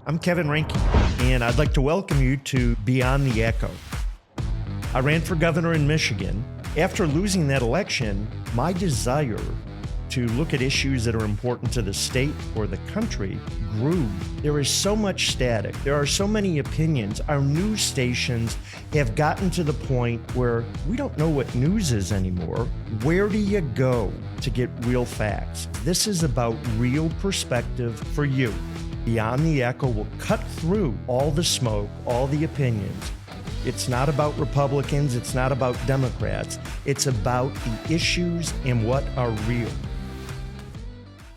I'm Kevin Ranke, and I'd like to welcome you to Beyond the Echo. I ran for governor in Michigan. After losing that election, my desire to look at issues that are important to the state or the country grew. There is so much static. There are so many opinions. Our news stations have gotten to the point where we don't know what news is anymore. Where do you go to get real facts? This is about real perspective for you. Beyond the Echo will cut through all the smoke, all the opinions. It's not about Republicans. It's not about Democrats. It's about the issues and what are real.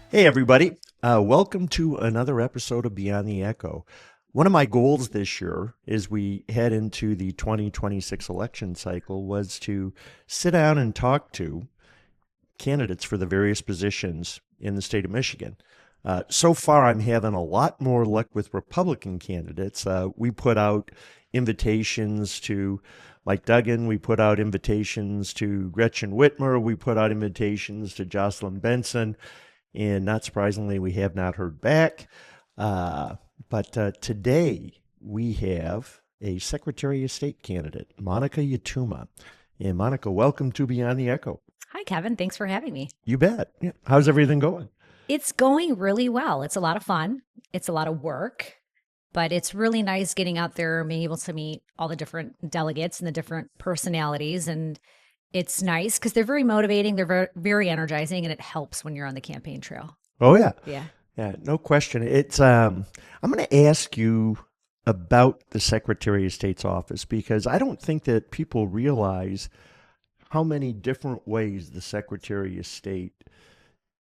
Hey, everybody. Welcome to another episode of Beyond the Echo. One of my goals this year, as we head into the 2026 election cycle, was to sit down and talk to candidates for the various positions in the state of Michigan. So far, I'm having a lot more luck with Republican candidates. We put out invitations to Mike Duggan. We put out invitations to Gretchen Whitmer. We put out invitations to Jocelyn Benson. And not surprisingly, we have not heard back. But today we have a Secretary of State candidate, Monica Yatuma. And Monica, welcome to Beyond the Echo. Hi, Kevin. Thanks for having me. You bet. Yeah. How's everything going? It's going really well. It's a lot of fun. It's a lot of work, but it's really nice getting out there and being able to meet all the different delegates and the different personalities. And it's nice because they're very motivating. They're very, very energizing, and it helps when you're on the campaign trail. Oh, yeah. Yeah, no question. It's I'm going to ask you about the Secretary of State's office because I don't think that people realize how many different ways the Secretary of State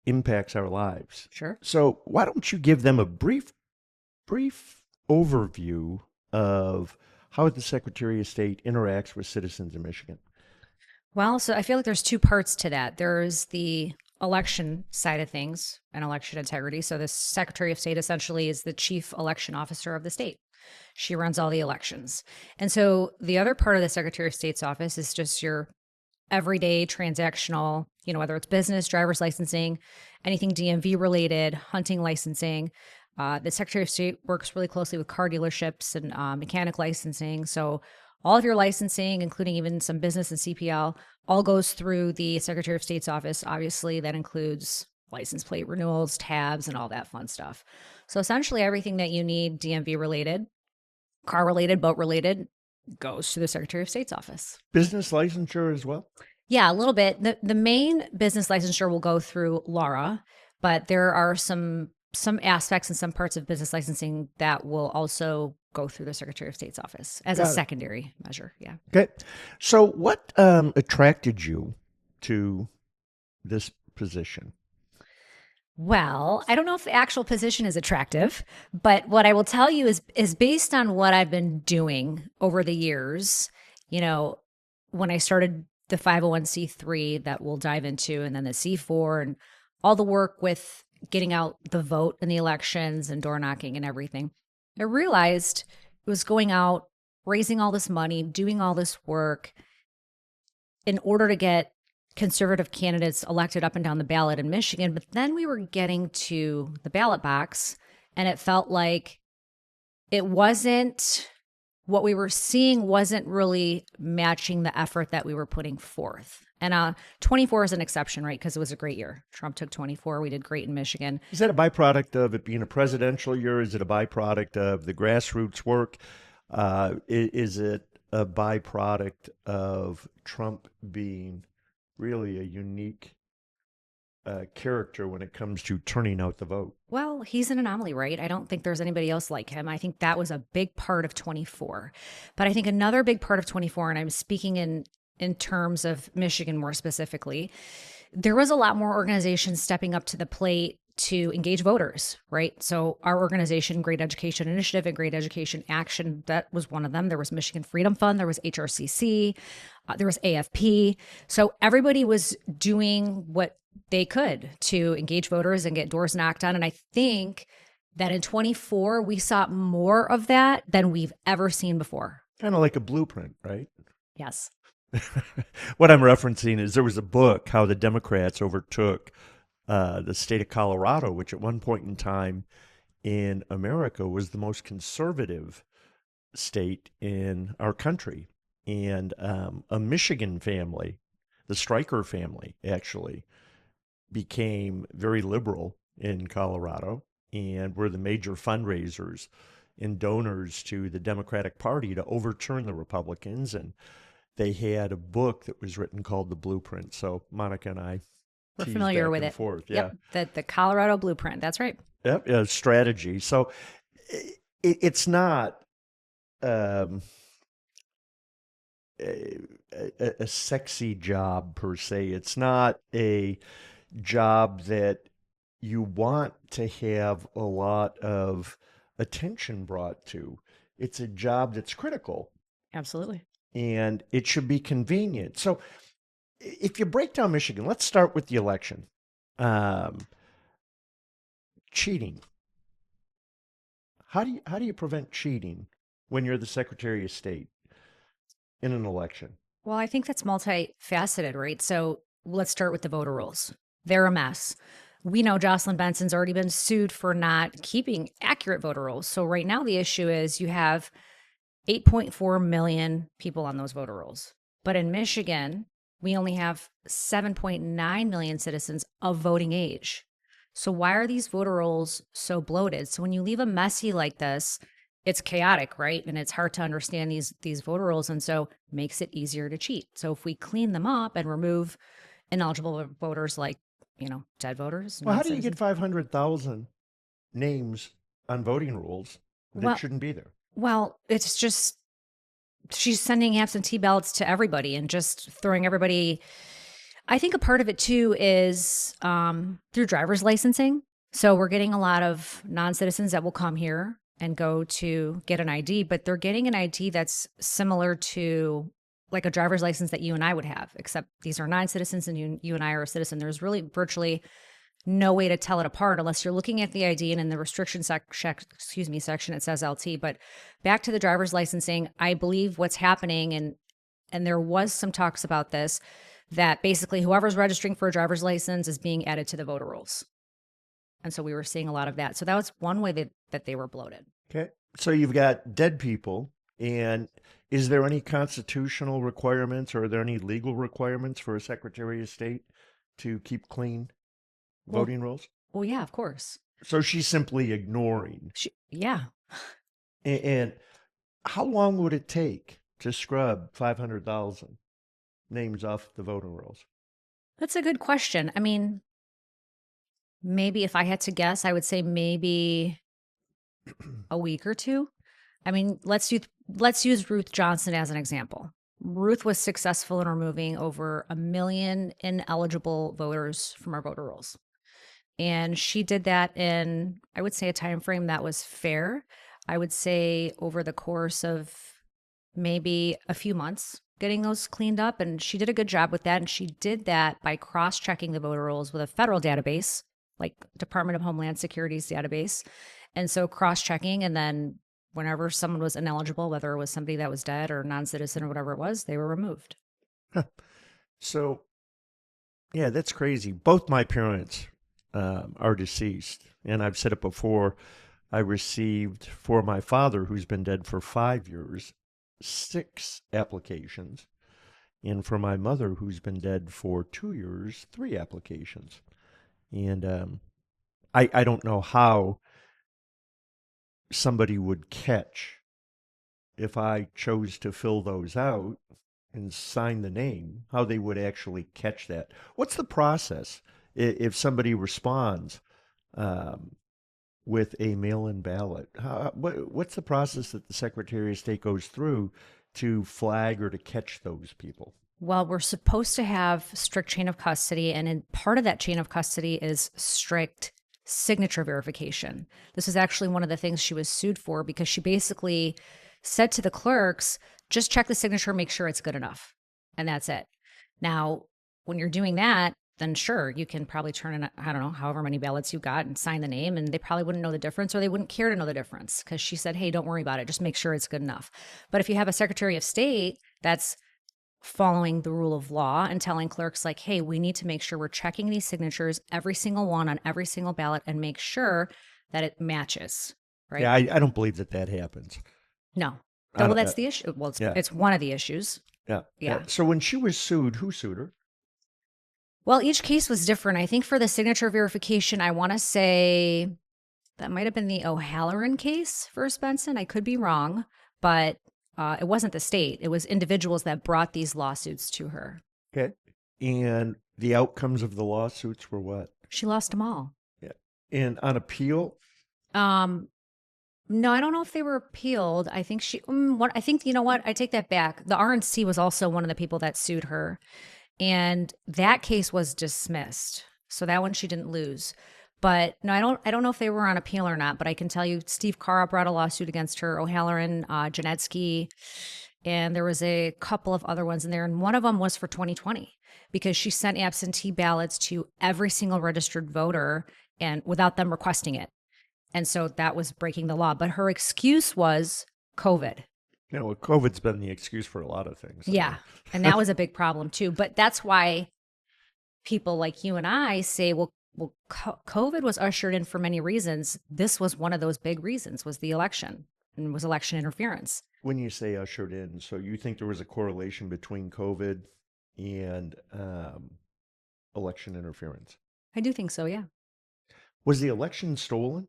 impacts our lives. Sure. So why don't you give them a brief overview of how the Secretary of State interacts with citizens in Michigan? Well, so I feel like there's two parts to that. There's the election side of things and election integrity. So the Secretary of State essentially is the chief election officer of the state. She runs all the elections. And so the other part of the Secretary of State's office is just your everyday transactional, whether it's business, driver's licensing, anything DMV related, hunting licensing. The Secretary of State works really closely with car dealerships and mechanic licensing. So all of your licensing, including even some business and CPL, all goes through the Secretary of State's office. Obviously, that includes license plate renewals, tabs, and all that fun stuff. So essentially everything that you need DMV related, car related, boat related, goes to the Secretary of State's office. Business licensure as well? Yeah, a little bit. The main business licensure will go through Laura, but there are some aspects and some parts of business licensing that will also go through the Secretary of State's office as a secondary measure. Yeah. Okay. So what attracted you to this position? Well, I don't know if the actual position is attractive, but what I will tell you is based on what I've been doing over the years, when I started the 501c3 that we'll dive into, and then the C4 and all the work with getting out the vote in the elections and door knocking and everything, I realized it was going out, raising all this money, doing all this work in order to get conservative candidates elected up and down the ballot in Michigan. But then we were getting to the ballot box and it felt like what we were seeing wasn't really matching the effort that we were putting forth. And 24 is an exception, right? Because it was a great year. Trump took 24. We did great in Michigan. Is that a byproduct of it being a presidential year? Is it a byproduct of the grassroots work? Is it a byproduct of Trump being really a unique character when it comes to turning out the vote? Well, he's an anomaly, right? I don't think there's anybody else like him. I think that was a big part of 24. But I think another big part of 24, and I'm speaking in terms of Michigan more specifically, there was a lot more organizations stepping up to the plate to engage voters, right? So our organization, Great Education Initiative and Great Education Action, that was one of them. There was Michigan Freedom Fund, there was HRCC, there was AFP. So everybody was doing what they could to engage voters and get doors knocked on. And I think that in 24, we saw more of that than we've ever seen before. Kind of like a blueprint, right? Yes. What I'm referencing is there was a book, How the Democrats Overtook the state of Colorado, which at one point in time in America was the most conservative state in our country. And a Michigan family, the Stryker family, actually became very liberal in Colorado and were the major fundraisers and donors to the Democratic Party to overturn the Republicans. And they had a book that was written called The Blueprint. So Monica and I We're tease familiar back with and it. forth. Yeah. Yep. The Colorado Blueprint. That's right. Yep. Strategy. So it's not um, a sexy job per se. It's not a job that you want to have a lot of attention brought to. It's a job that's critical Absolutely. and it should be convenient. So if you break down Michigan, let's start with the election. Um, Cheating. How do you prevent cheating when you're the Secretary of State in an election? Well, I think that's multifaceted, right? So let's start with the voter rolls. They're a mess. We know Jocelyn Benson's already been sued for not keeping accurate voter rolls. So right now the issue is you have 8.4 million people on those voter rolls. But in Michigan, we only have 7.9 million citizens of voting age. So why are these voter rolls so bloated? So when you leave a messy like this, it's chaotic, right? And it's hard to understand these voter rolls, and so makes it easier to cheat. So if we clean them up and remove ineligible voters like, dead voters, Well, how do you get non-citizens. 500,000 names on voting rolls that Well, shouldn't be there? well, it's just she's sending absentee ballots to everybody and just throwing everybody. I think a part of it too is through driver's licensing. So we're getting a lot of non-citizens that will come here and go to get an ID, but they're getting an ID that's similar to like a driver's license that you and I would have, except these are non-citizens and you and I are a citizen. There's really virtually no way to tell it apart unless you're looking at the ID, and in the restriction section it says LT. But back to the driver's licensing, I believe what's happening, and there was some talks about this, that basically whoever's registering for a driver's license is being added to the voter rolls. And so we were seeing a lot of that. So that was one way that they were bloated. Okay. So you've got dead people. And is there any constitutional requirements or are there any legal requirements for a Secretary of State to keep clean Well, voting rolls? well, yeah, of course. So she's simply ignoring. Yeah. And how long would it take to scrub 500,000 names off the voting rolls? That's a good question. I mean, maybe if I had to guess, I would say maybe a week or two. I mean, let's use Ruth Johnson as an example. Ruth was successful in removing over 1 million ineligible voters from our voter rolls. And she did that in, I would say, a time frame that was fair. I would say over the course of maybe a few months, getting those cleaned up. And she did a good job with that. And she did that by cross-checking the voter rolls with a federal database, like Department of Homeland Security's database. And so cross-checking, and then whenever someone was ineligible, whether it was somebody that was dead or non-citizen or whatever it was, they were removed. So, yeah, that's crazy. Both my parents are deceased. And I've said it before, I received for my father, who's been dead for 5 years, 6 applications. And for my mother, who's been dead for 2 years, 3 applications. And I don't know how somebody would catch if I chose to fill those out and sign the name, how they would actually catch that. What's the process if somebody responds with a mail-in ballot? What's the process that the Secretary of State goes through to flag or to catch those people? Well, we're supposed to have strict chain of custody, and part of that chain of custody is strict signature verification. This is actually one of the things she was sued for, because she basically said to the clerks, just check the signature, make sure it's good enough. And that's it. Now, when you're doing that, then sure, you can probably turn in, I don't know, however many ballots you got and sign the name, and they probably wouldn't know the difference, or they wouldn't care to know the difference, because she said, hey, don't worry about it. Just make sure it's good enough. But if you have a Secretary of State that's following the rule of law and telling clerks like, hey, we need to make sure we're checking these signatures, every single one on every single ballot, and make sure that it matches, right? Yeah, I don't believe that happens. No. I Well, don't, that's the issue. Well, yeah, it's one of the issues. yeah, yeah. Yeah. So when she was sued, who sued her? Well, each case was different. I think for the signature verification, I want to say that might have been the O'Halloran case for Benson. I could be wrong, but it wasn't the state. It was individuals that brought these lawsuits to her. Okay. And the outcomes of the lawsuits were what? She lost them all. Yeah. And on appeal? Um, no, I don't know if they were appealed. I think I think, you know what? I take that back. The RNC was also one of the people that sued her. And that case was dismissed. So that one she didn't lose. But no, I don't know if they were on appeal or not, but I can tell you Steve Carra brought a lawsuit against her, O'Halloran, Janetsky, and there was a couple of other ones in there. And one of them was for 2020 because she sent absentee ballots to every single registered voter and without them requesting it. And so that was breaking the law. But her excuse was COVID. You know, COVID's been the excuse for a lot of things. Yeah. And that was a big problem too. But that's why people like you and I say, well, COVID was ushered in for many reasons. This was one of those big reasons, was the election, and was election interference. When you say ushered in, so you think there was a correlation between COVID and election interference? I do think so, yeah. Was the election stolen?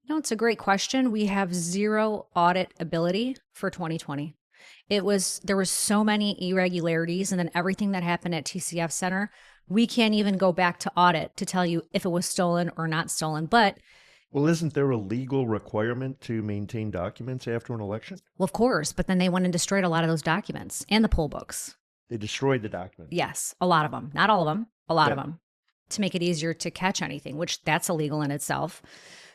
No, it's a great question. We have zero audit ability for 2020. There was so many irregularities, and then everything that happened at TCF Center, we can't even go back to audit to tell you if it was stolen or not stolen. But well, isn't there a legal requirement to maintain documents after an election? well, of course, but then they went and destroyed a lot of those documents and the poll books. They destroyed the documents. Yes, a lot of them, not all of them, a lot of them, to make it easier to catch anything, which that's illegal in itself.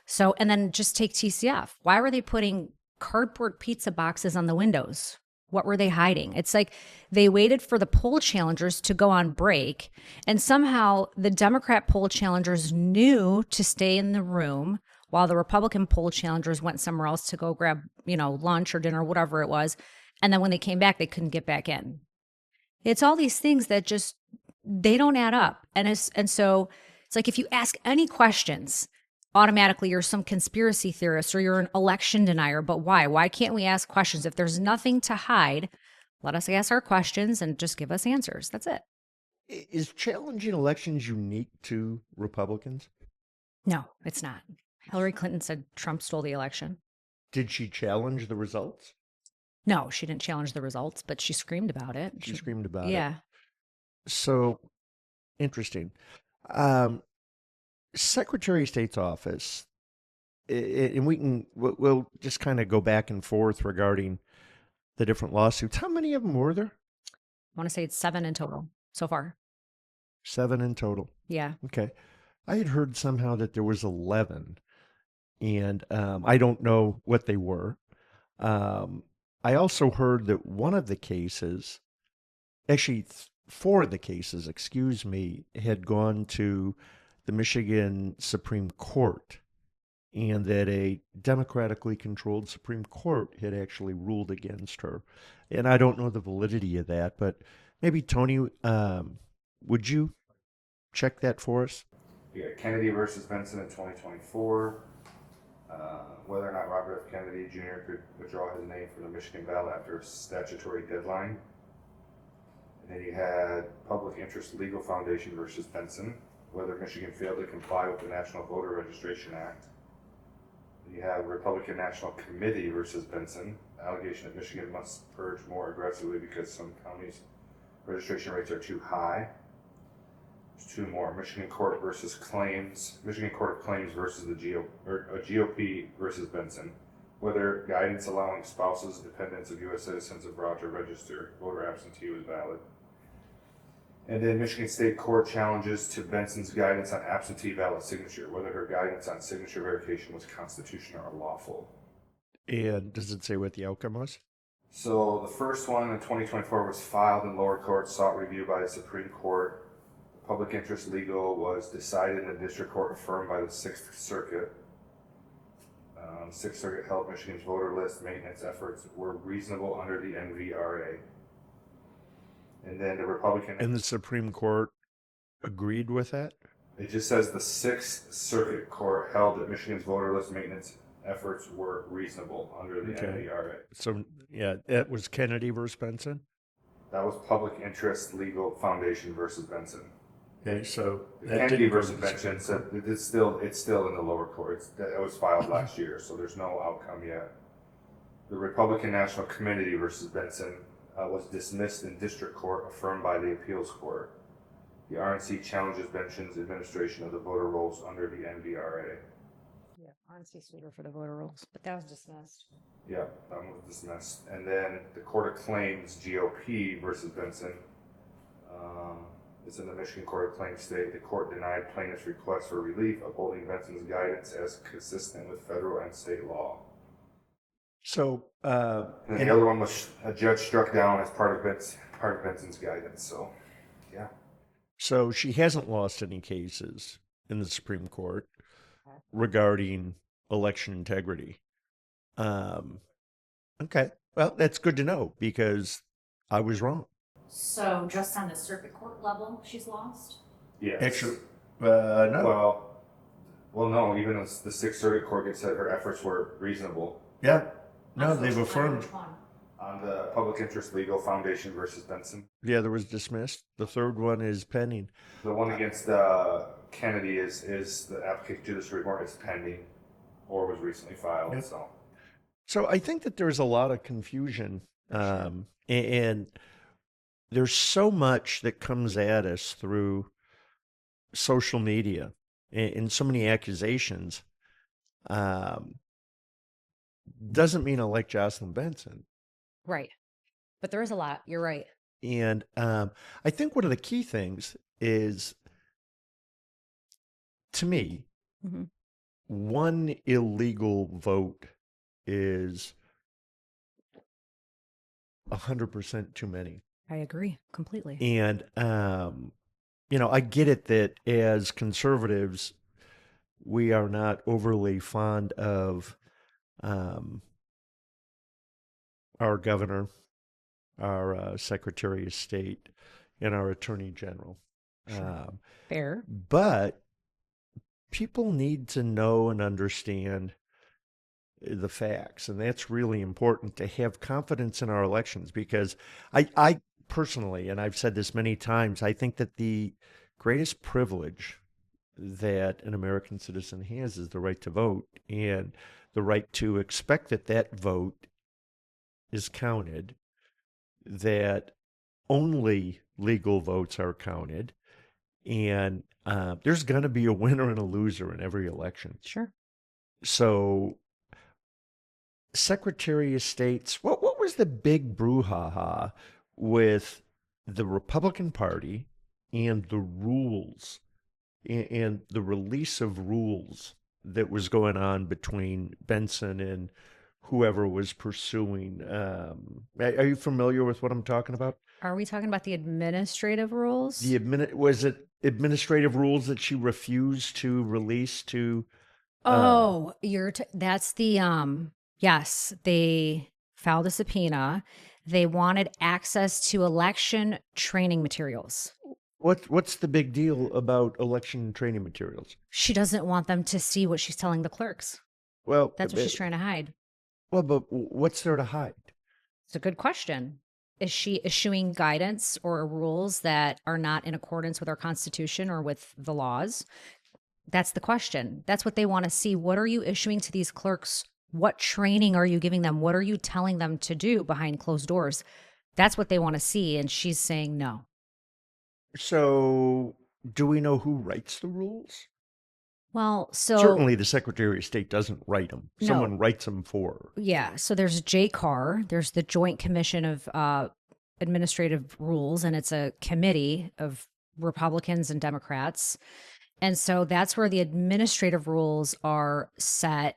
So, and then just take TCF. Why were they putting cardboard pizza boxes on the windows? What were they hiding? It's like they waited for the poll challengers to go on break, and somehow the Democrat poll challengers knew to stay in the room while the Republican poll challengers went somewhere else to go grab, lunch or dinner, whatever it was. And then when they came back, they couldn't get back in. It's all these things that just, they don't add up. And so it's like if you ask any questions, automatically you're some conspiracy theorist or you're an election denier. But why? Why can't we ask questions? If there's nothing to hide, let us ask our questions and just give us answers. That's it. Is challenging elections unique to Republicans? No, it's not. Hillary Clinton said Trump stole the election. Did she challenge the results? No, she didn't challenge the results, but she screamed about it. She screamed about it. Yeah. So interesting. Secretary of State's office, and we'll just kind of go back and forth regarding the different lawsuits. How many of them were there? I want to say it's 7 in total so far. 7 in total. Yeah. Okay. I had heard somehow that there was 11, and I don't know what they were. I also heard that one of the cases, actually 4 of the cases, excuse me, had gone to the Michigan Supreme Court, and that a democratically controlled Supreme Court had actually ruled against her. And I don't know the validity of that, but maybe Tony, would you check that for us? We got Kennedy versus Benson in 2024. Whether or not Robert F. Kennedy Jr. could withdraw his name from the Michigan ballot after a statutory deadline. And then you had Public Interest Legal Foundation versus Benson, whether Michigan failed to comply with the National Voter Registration Act. You have Republican National Committee versus Benson, allegation that Michigan must purge more aggressively because some counties' registration rates are too high. There's 2 more. Michigan Court of Claims versus the GOP versus Benson, whether guidance allowing spouses, dependents of U.S. citizens abroad to register voter absentee was valid. And then Michigan State Court challenges to Benson's guidance on absentee ballot signature, whether her guidance on signature verification was constitutional or lawful. And does it say what the outcome was? So the first one in 2024 was filed in lower court, sought review by the Supreme Court. Public interest legal was decided in the district court, affirmed by the 6th Circuit. 6th Circuit held Michigan's voter list maintenance efforts were reasonable under the NVRA. And then the Republican... And the Supreme Court agreed with that? It just says the Sixth Circuit Court held that Michigan's voter list maintenance efforts were reasonable under the Okay. NVRA. So, yeah, that was Kennedy versus Benson. That was Public Interest Legal Foundation versus Benson. Okay, so Kennedy versus Benson said it's still in the lower courts. It was filed last year, so there's no outcome yet. The Republican National Committee versus Benson was dismissed in district court, affirmed by the appeals court. The RNC challenges Benson's administration of the voter rolls under the NVRA. Yeah, RNC suitor for the voter rolls, but that was dismissed. Yeah, that one was dismissed. And then the Court of Claims, GOP versus Benson. It's in the Michigan Court of Claims state. The court denied plaintiff's request for relief, upholding Benson's guidance as consistent with federal and state law. So, And the other one was a judge struck down as part of Benson's guidance. So, yeah. so she hasn't lost any cases in the Supreme Court regarding election integrity. Okay, well, that's good to know because I was wrong. So just on the circuit court level, she's lost? Yes. Actually, no. Well, no. Even as the Sixth Circuit Court had said her efforts were reasonable. Yeah. No, So they've which affirmed. one? On the Public Interest Legal Foundation versus Benson. The other was dismissed. The third one is pending. The one against Kennedy is the application to the Supreme Court is pending or was recently filed. Yep. So I think that there's a lot of confusion, and there's so much that comes at us through social media and so many accusations. Doesn't mean I like Jocelyn Benson. Right. But there is a lot. You're right. And I think one of the key things is, to me, Mhm. one illegal vote is 100% too many. I agree completely. And, I get it that as conservatives, we are not overly fond of our governor, our Secretary of State, and our Attorney General. Sure. Fair. But people need to know and understand the facts, and that's really important to have confidence in our elections, because I personally, and I've said this many times, I think that the greatest privilege that an American citizen has is the right to vote and the right to expect that that vote is counted, that only legal votes are counted, and there's going to be a winner and a loser in every election. Sure. So, Secretary of State's, what was the big brouhaha with the Republican Party and the rules and the release of rules that was going on between Benson and whoever was pursuing? Are you familiar with what I'm talking about? Are we talking about the administrative rules? Was it administrative rules that she refused to release to? Oh, that's the yes, they filed a subpoena. They wanted access to election training materials. What's the big deal about election training materials? She doesn't want them to see what she's telling the clerks. Well, That's what she's trying to hide. Well, but what's there to hide? It's a good question. Is she issuing guidance or rules that are not in accordance with our Constitution or with the laws? That's the question. That's what they want to see. What are you issuing to these clerks? What training are you giving them? What are you telling them to do behind closed doors? That's what they want to see. And she's saying no. So, do we know who writes the rules? Well, so certainly the Secretary of State doesn't write them. No. Someone writes them for her. Yeah. So there's JCAR, there's the Joint Commission of Administrative Rules, and it's a committee of Republicans and Democrats. And so that's where the administrative rules are set.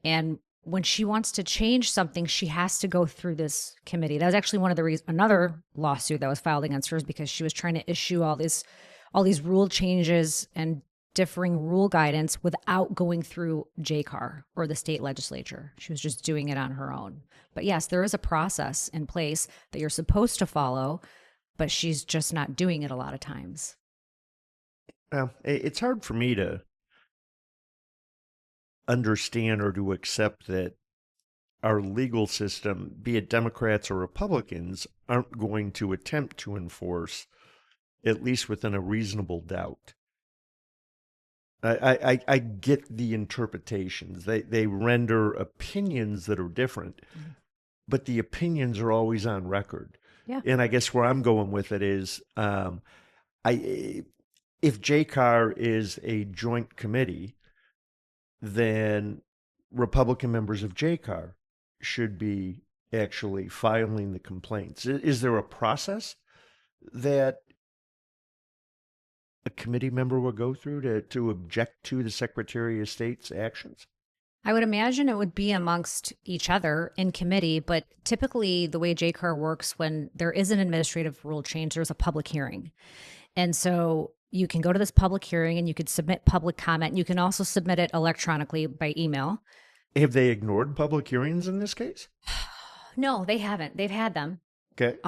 And when she wants to change something, she has to go through this committee. That was actually one of the reasons, another lawsuit that was filed against her is because she was trying to issue all these rule changes and differing rule guidance without going through JCAR or the state legislature. She was just doing it on her own. But yes, there is a process in place that you're supposed to follow, but she's just not doing it a lot of times. Well, it's hard for me to understand or to accept that our legal system, be it Democrats or Republicans, aren't going to attempt to enforce, at least within a reasonable doubt. I get the interpretations. They render opinions that are different, Mhm. but the opinions are always on record. Yeah. And I guess where I'm going with it is, I if JCAR is a joint committee, then Republican members of JCAR should be actually filing the complaints. Is there a process that a committee member will go through to object to the Secretary of State's actions? I would imagine it would be amongst each other in committee, but typically the way JCAR works, when there is an administrative rule change, there's a public hearing. And so you can go to this public hearing and you could submit public comment. You can also submit it electronically by email. Have they ignored public hearings in this case? No, they haven't. They've had them. Okay.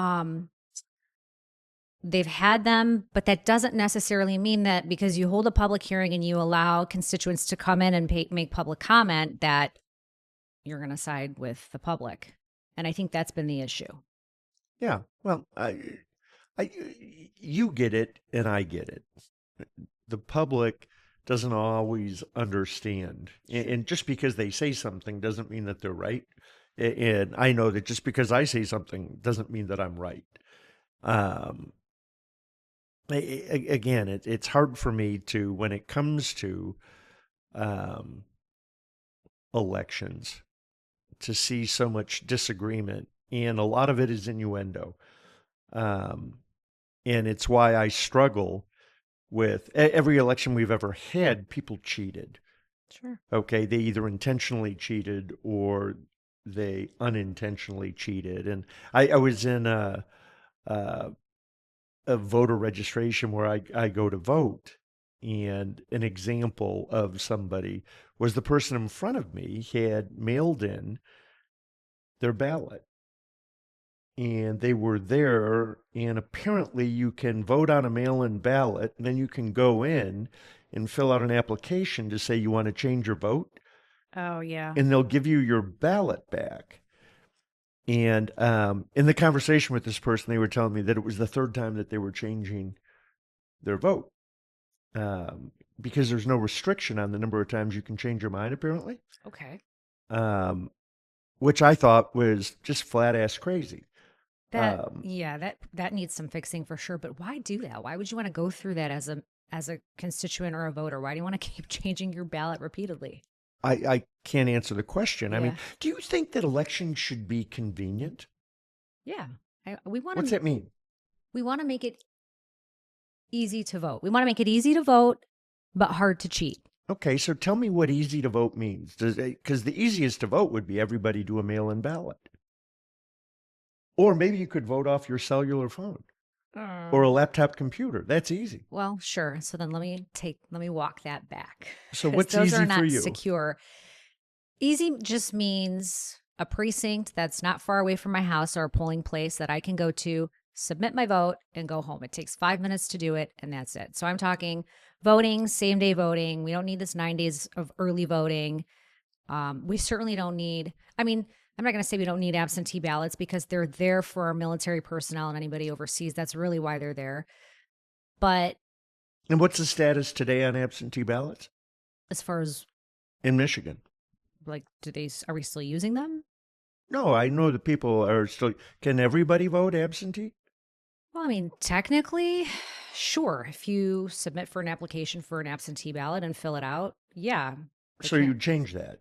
They've had them, but that doesn't necessarily mean that because you hold a public hearing and you allow constituents to come in and make public comment that you're going to side with the public. And I think that's been the issue. Yeah. Well, I, you get it and I get it. The public doesn't always understand. And just because they say something doesn't mean that they're right. And I know that just because I say something doesn't mean that I'm right. Again, it's hard for me to, when it comes to elections, to see so much disagreement. And a lot of it is innuendo. And it's why I struggle with every election we've ever had, people cheated. Sure. Okay, they either intentionally cheated or they unintentionally cheated. And I was in a voter registration where I go to vote, and an example of somebody was the person in front of me had mailed in their ballot. And they were there, and apparently you can vote on a mail-in ballot, and then you can go in and fill out an application to say you want to change your vote, Oh, yeah. and they'll give you your ballot back. And in the conversation with this person, they were telling me that it was the third time that they were changing their vote, because there's no restriction on the number of times you can change your mind, apparently, Okay. which I thought was just flat-ass crazy. That needs some fixing for sure. But why do that? Why would you want to go through that as a constituent or a voter? Why do you want to keep changing your ballot repeatedly? I can't answer the question. I mean, Yeah. do you think that elections should be convenient? Yeah. We want What's to that mean? we want to make it easy to vote. We want to make it easy to vote, but hard to cheat. Okay, so tell me what easy to vote means. Because the easiest to vote would be everybody do a mail-in ballot. Or maybe you could vote off your cellular phone or a laptop computer. That's easy. Well, sure. So then let me walk that back. So 'Cause what's those easy are for not you? secure. Easy just means a precinct that's not far away from my house or a polling place that I can go to, submit my vote, and go home. It takes 5 minutes to do it, and that's it. So I'm talking voting, same day voting. We don't need this 9 days of early voting. We certainly don't need, I mean, I'm not going to say we don't need absentee ballots because they're there for our military personnel and anybody overseas. That's really why they're there. But And what's the status today on absentee ballots as far as in Michigan? like, are we still using them? No, I know that people are still. Can everybody vote absentee? Well, I mean, technically, sure. If you submit for an application for an absentee ballot and fill it out, yeah. they So can. you change that.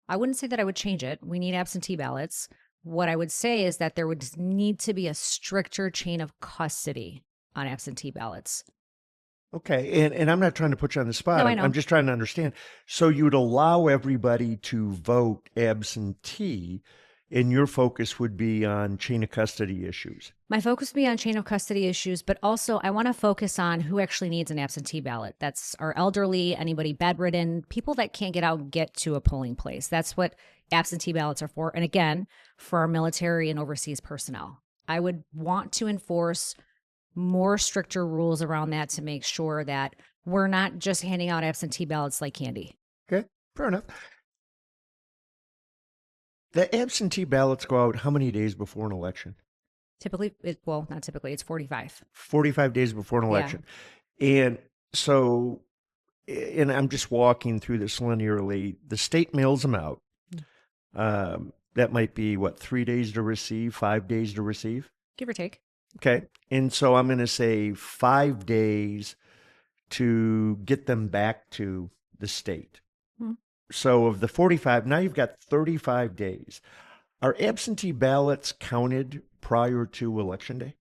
I wouldn't say that I would change it. We need absentee ballots. What I would say is that there would need to be a stricter chain of custody on absentee ballots. Okay, and I'm not trying to put you on the spot. No, I I'm know. just trying to understand. So you'd allow everybody to vote absentee, and your focus would be on chain of custody issues. My focus would be on chain of custody issues, but also I want to focus on who actually needs an absentee ballot. That's our elderly, anybody bedridden, people that can't get out and get to a polling place. That's what absentee ballots are for. And again, for our military and overseas personnel. I would want to enforce more stricter rules around that to make sure that we're not just handing out absentee ballots like candy. Okay, fair enough. The absentee ballots go out how many days before an election? Typically, not typically, it's 45. 45 days before an Yeah. election. And so, and I'm just walking through this linearly. The state mails them out. That might be what, 3 days to receive, 5 days to receive? Give or take. Okay. And so I'm going to say 5 days to get them back to the state. Hmm. So of the 45, now you've got 35 days. Are absentee ballots counted prior to Election Day?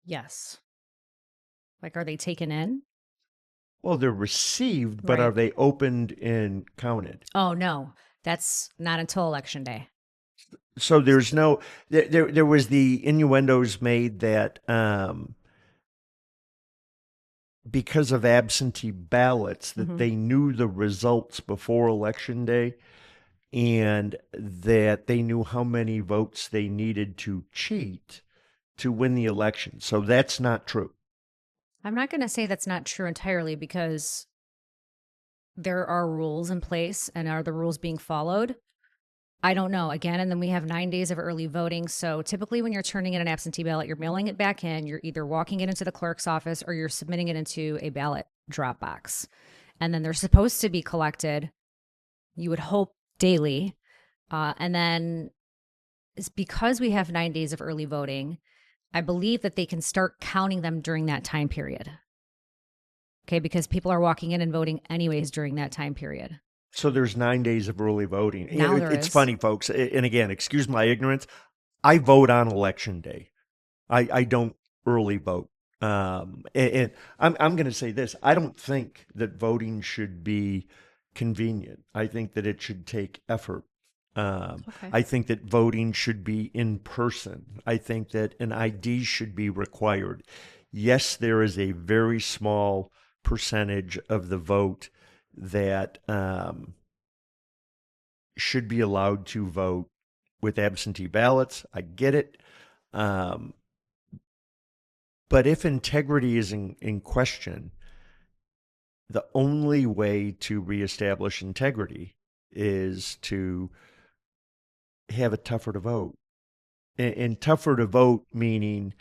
Yes. Like, are they taken in? Well, they're received, but Right. are they opened and counted? Oh, no. That's not until Election Day. So there's no, there was the innuendos made that because of absentee ballots, that Mhm. they knew the results before Election Day and that they knew how many votes they needed to cheat to win the election. So that's not true. I'm not going to say that's not true entirely because there are rules in place, and are the rules being followed? I don't know. Again, and then we have 9 days of early voting. So typically when you're turning in an absentee ballot, you're mailing it back in, you're either walking it into the clerk's office or you're submitting it into a ballot drop box. And then they're supposed to be collected, you would hope, daily. And then it's because we have 9 days of early voting, I believe that they can start counting them during that time period. Okay, because people are walking in and voting anyways during that time period. So there's 9 days of early voting. Now there It's is. funny, folks. And again, excuse my ignorance. I vote on Election Day. I don't early vote. And I'm going to say this. I don't think that voting should be convenient. I think that it should take effort. Okay. I think that voting should be in person. I think that an ID should be required. Yes, there is a very small percentage of the vote that should be allowed to vote with absentee ballots. I get it. But if integrity is in question, the only way to reestablish integrity is to have it tougher to vote. And tougher to vote meaning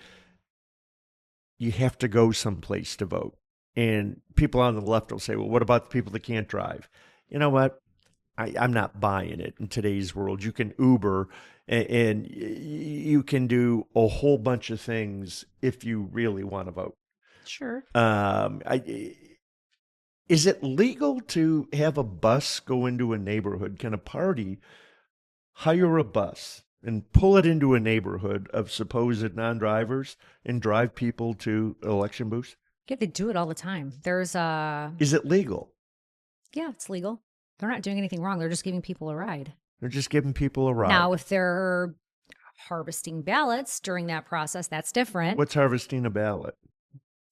you have to go someplace to vote. And people on the left will say, well, what about the people that can't drive? You know what? I'm not buying it in today's world. You can Uber and you can do a whole bunch of things if you really want to vote. Sure. Is it legal to have a bus go into a neighborhood? Can a party hire a bus and pull it into a neighborhood of supposed non-drivers and drive people to election booths? Yeah, they do it all the time. There's Is it legal? yeah, it's legal. They're not doing anything wrong. They're just giving people a ride. They're just giving people a ride. Now, if they're harvesting ballots during that process, that's different. What's harvesting a ballot?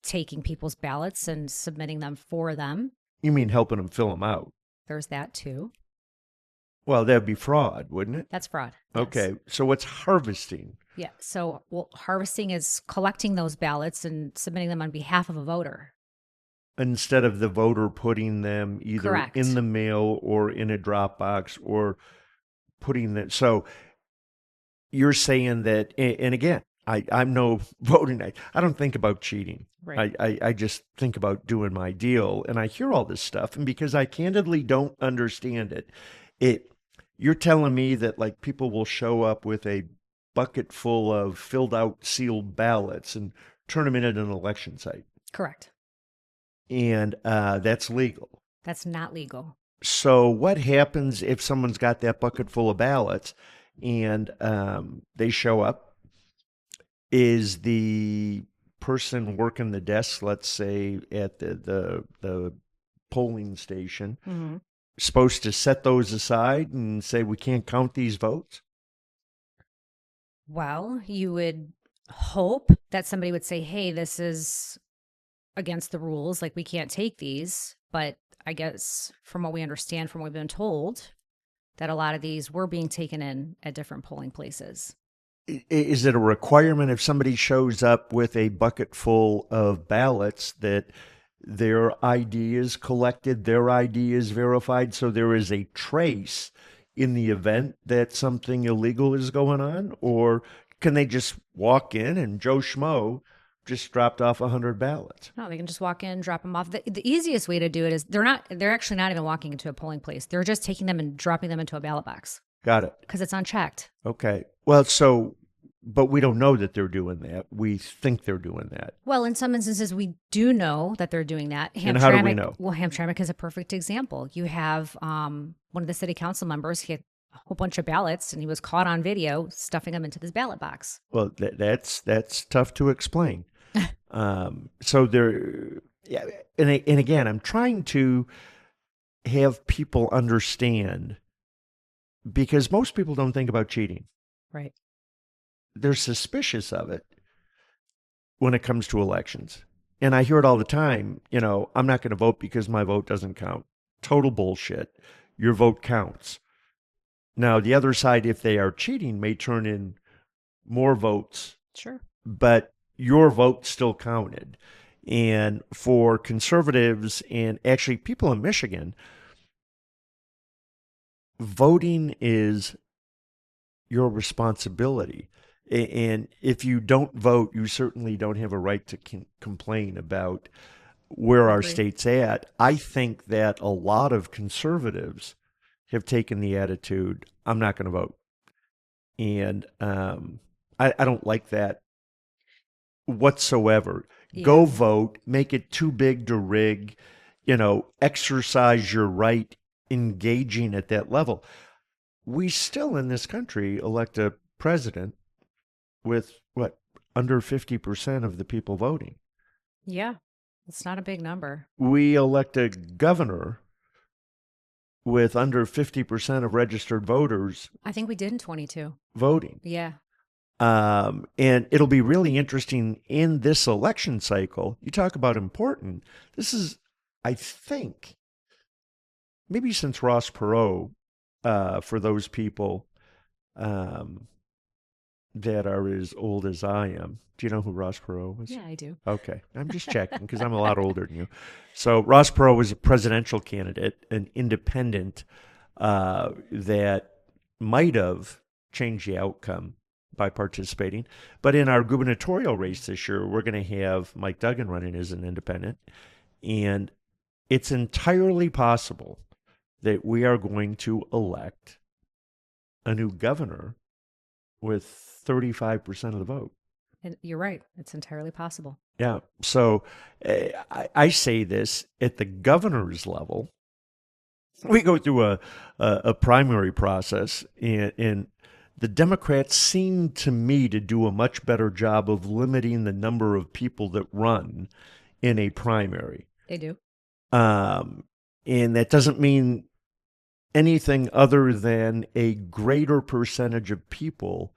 Taking people's ballots and submitting them for them. You mean helping them fill them out? There's that too. Well, that'd be fraud, wouldn't it? That's fraud. Yes. Okay, so what's harvesting? Yeah. So, harvesting is collecting those ballots and submitting them on behalf of a voter. Instead of the voter putting them either Correct. in the mail or in a drop box or putting them. So you're saying that, and again, I'm no voting. I don't think about cheating. Right. I just think about doing my deal. And I hear all this stuff. And because I candidly don't understand it, you're telling me that like people will show up with a bucket full of filled out sealed ballots and turn them in at an election site. Correct. And that's legal. That's not legal. So what happens if someone's got that bucket full of ballots and they show up? Is the person working the desk, let's say at the polling station, Mm-hmm. supposed to set those aside and say we can't count these votes? Well, you would hope that somebody would say, hey, this is against the rules. Like, we can't take these. But I guess from what we understand, from what we've been told, that a lot of these were being taken in at different polling places. Is it a requirement if somebody shows up with a bucket full of ballots that their ID is collected, their ID is verified, so there is a trace in the event that something illegal is going on? Or can they just walk in and Joe Schmo just dropped off 100 ballots? No, they can just walk in, drop them off. The easiest way to do it is they're actually not even walking into a polling place. They're just taking them and dropping them into a ballot box Got it. because it's unchecked. Okay. Well, but we don't know that they're doing that. We think they're doing that. Well, in some instances, we do know that they're doing that. And how do we know? Well, Hamtramck is a perfect example. You have one of the city council members. He had a whole bunch of ballots, and he was caught on video stuffing them into this ballot box. Well, that's tough to explain. So there, yeah, and again, I'm trying to have people understand, because most people don't think about cheating. Right. They're suspicious of it when it comes to elections. And I hear it all the time, I'm not going to vote because my vote doesn't count. Total bullshit. Your vote counts. Now, the other side, if they are cheating, may turn in more votes. Sure. But your vote still counted. And for conservatives and actually people in Michigan, voting is your responsibility. And if you don't vote, you certainly don't have a right to complain about where our state's at. I think that a lot of conservatives have taken the attitude, I'm not going to vote. And I don't like that whatsoever. Yeah. Go vote, make it too big to rig, exercise your right, engaging at that level. We still in this country elect a president with under 50% of the people voting. Yeah, it's not a big number. We elect a governor with under 50% of registered voters. I think we did in 22 voting. Yeah. And it'll be really interesting in this election cycle. You talk about important. This is, I think, maybe since Ross Perot, for those people that are as old as I am. Do you know who Ross Perot was? Yeah, I do. Okay. I'm just checking because I'm a lot older than you. So Ross Perot was a presidential candidate, an independent that might have changed the outcome by participating. But in our gubernatorial race this year, we're going to have Mike Duggan running as an independent. And it's entirely possible that we are going to elect a new governor with 35% of the vote. And you're right. It's entirely possible. Yeah. So I say this at the governor's level. We go through a primary process, and the Democrats seem to me to do a much better job of limiting the number of people that run in a primary. They do. And that doesn't mean anything other than a greater percentage of people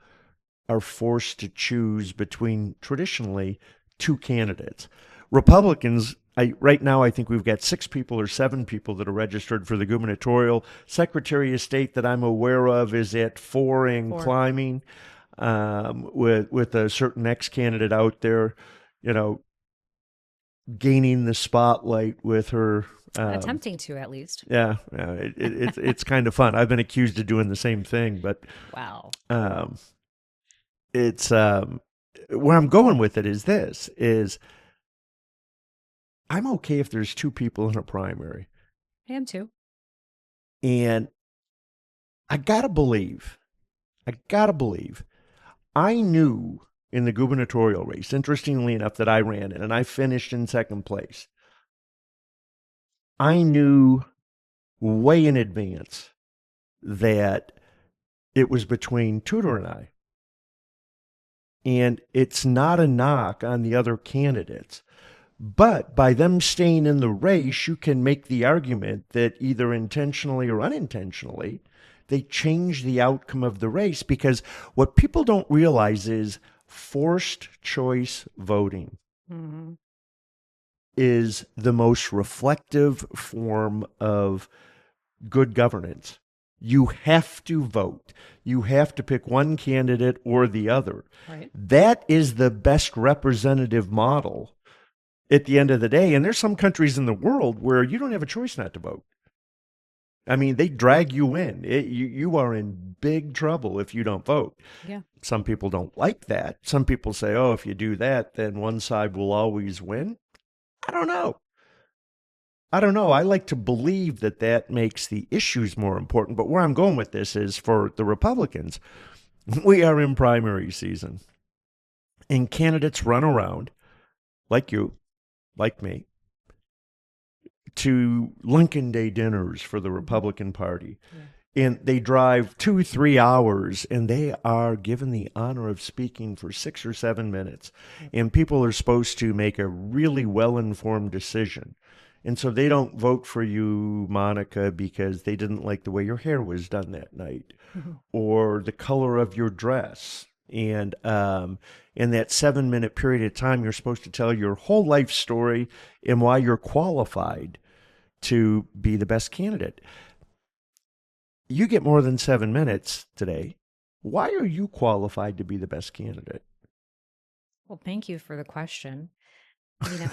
are forced to choose between traditionally two candidates. Republicans, right now I think we've got 6 people or 7 people that are registered for the gubernatorial. Secretary of State that I'm aware of is at 4 and climbing, with a certain ex-candidate out there, gaining the spotlight with her. Attempting to, at least. Yeah, it's kind of fun. I've been accused of doing the same thing, but wow. It's where I'm going with it is I'm okay if there's 2 people in a primary. I am too. And I gotta believe, I knew in the gubernatorial race, interestingly enough, that I ran in, and I finished in second place. I knew way in advance that it was between Tudor and I. And it's not a knock on the other candidates. But by them staying in the race, you can make the argument that either intentionally or unintentionally, they change the outcome of the race, because what people don't realize is forced choice voting is the most reflective form of good governance. You have to vote. You have to pick one candidate or the other. Right. That is the best representative model at the end of the day. And there's some countries in the world where you don't have a choice not to vote. I mean, they drag you in. You are in big trouble if you don't vote. Yeah. Some people don't like that. Some people say, oh, if you do that, then one side will always win. I don't know. I like to believe that that makes the issues more important. But where I'm going with this is for the Republicans, we are in primary season. And candidates run around, like you, like me, to Lincoln Day dinners for the Republican Party. Yeah. And they drive 2-3 hours and they are given the honor of speaking for 6 or 7 minutes. And people are supposed to make a really well-informed decision. And so they don't vote for you, Monica, because they didn't like the way your hair was done that night or the color of your dress. And in that 7-minute period of time, you're supposed to tell your whole life story and why you're qualified to be the best candidate. You get more than 7 minutes today. Why are you qualified to be the best candidate? Well, thank you for the question. You know,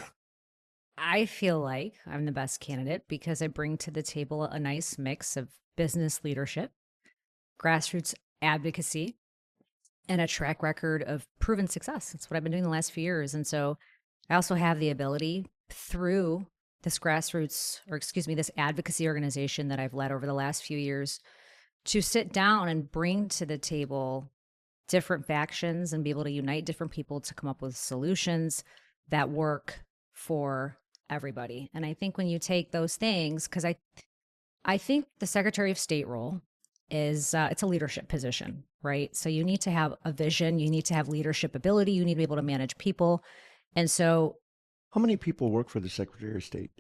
I feel like I'm the best candidate because I bring to the table a nice mix of business leadership, grassroots advocacy, and a track record of proven success. That's what I've been doing the last few years. And so I also have the ability through this this advocacy organization that I've led over the last few years to sit down and bring to the table different factions and be able to unite different people to come up with solutions that work for everybody. And I think when you take those things, because I think the Secretary of State role is it's a leadership position, right? So you need to have a vision, you need to have leadership ability, you need to be able to manage people. And so how many people work for the Secretary of State?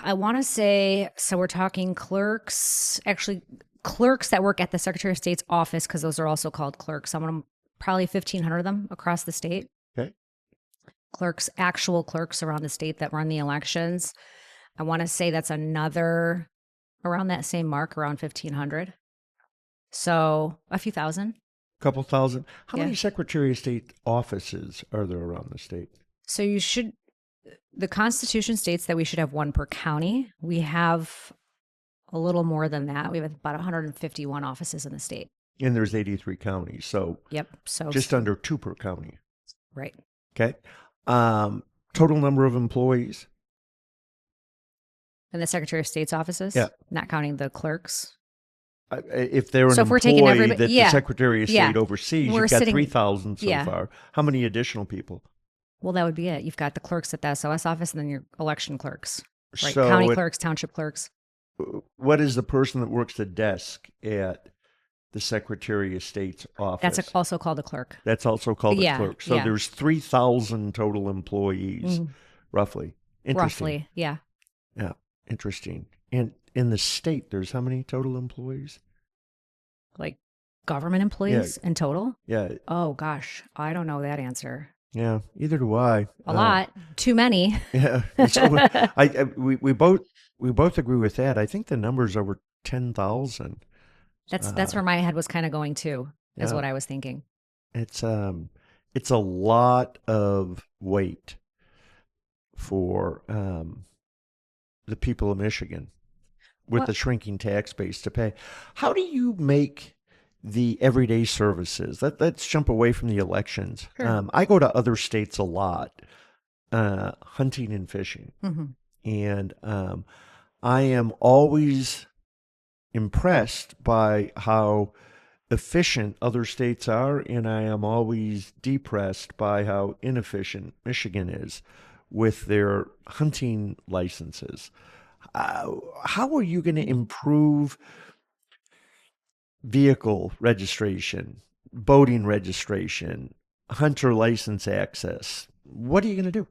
I want to say, so we're talking clerks that work at the Secretary of State's office, because those are also called clerks. Some of them, probably 1,500 of them across the state. Okay. Clerks, actual clerks around the state that run the elections. I want to say that's another around that same mark, around 1,500. So a few thousand. Couple thousand. How many Secretary of State offices are there around the state? So the Constitution states that we should have one per county. We have a little more than that. We have about 151 offices in the state. And there's 83 counties. So yep. So just under 2 per county. Right. Okay. Total number of employees? In the Secretary of State's offices? Yeah. Not counting the clerks? If they're an employee that the Secretary of State oversees, you've got 3,000 so far. How many additional people? Well, that would be it. You've got the clerks at the SOS office and then your election clerks, right? So county clerks, township clerks. What is the person that works the desk at the Secretary of State's office? That's also called a clerk. That's also called a clerk. So there's 3,000 total employees, roughly. Interesting. Roughly, yeah. Yeah, interesting. And in the state, there's how many total employees? Like government employees in total? Yeah. Oh, gosh. I don't know that answer. Yeah, either do I. A lot. Too many. Yeah. So we both agree with that. I think the number's over 10,000. That's where my head was kind of going too, is what I was thinking. It's a lot of weight for the people of Michigan with the shrinking tax base to pay. How do you make the everyday services? Let's jump away from the elections. Sure. I go to other states a lot, hunting and fishing. Mm-hmm. And I am always impressed by how efficient other states are, and I am always depressed by how inefficient Michigan is with their hunting licenses. How are you going to improve vehicle registration, boating registration, hunter license access? What are you going to do?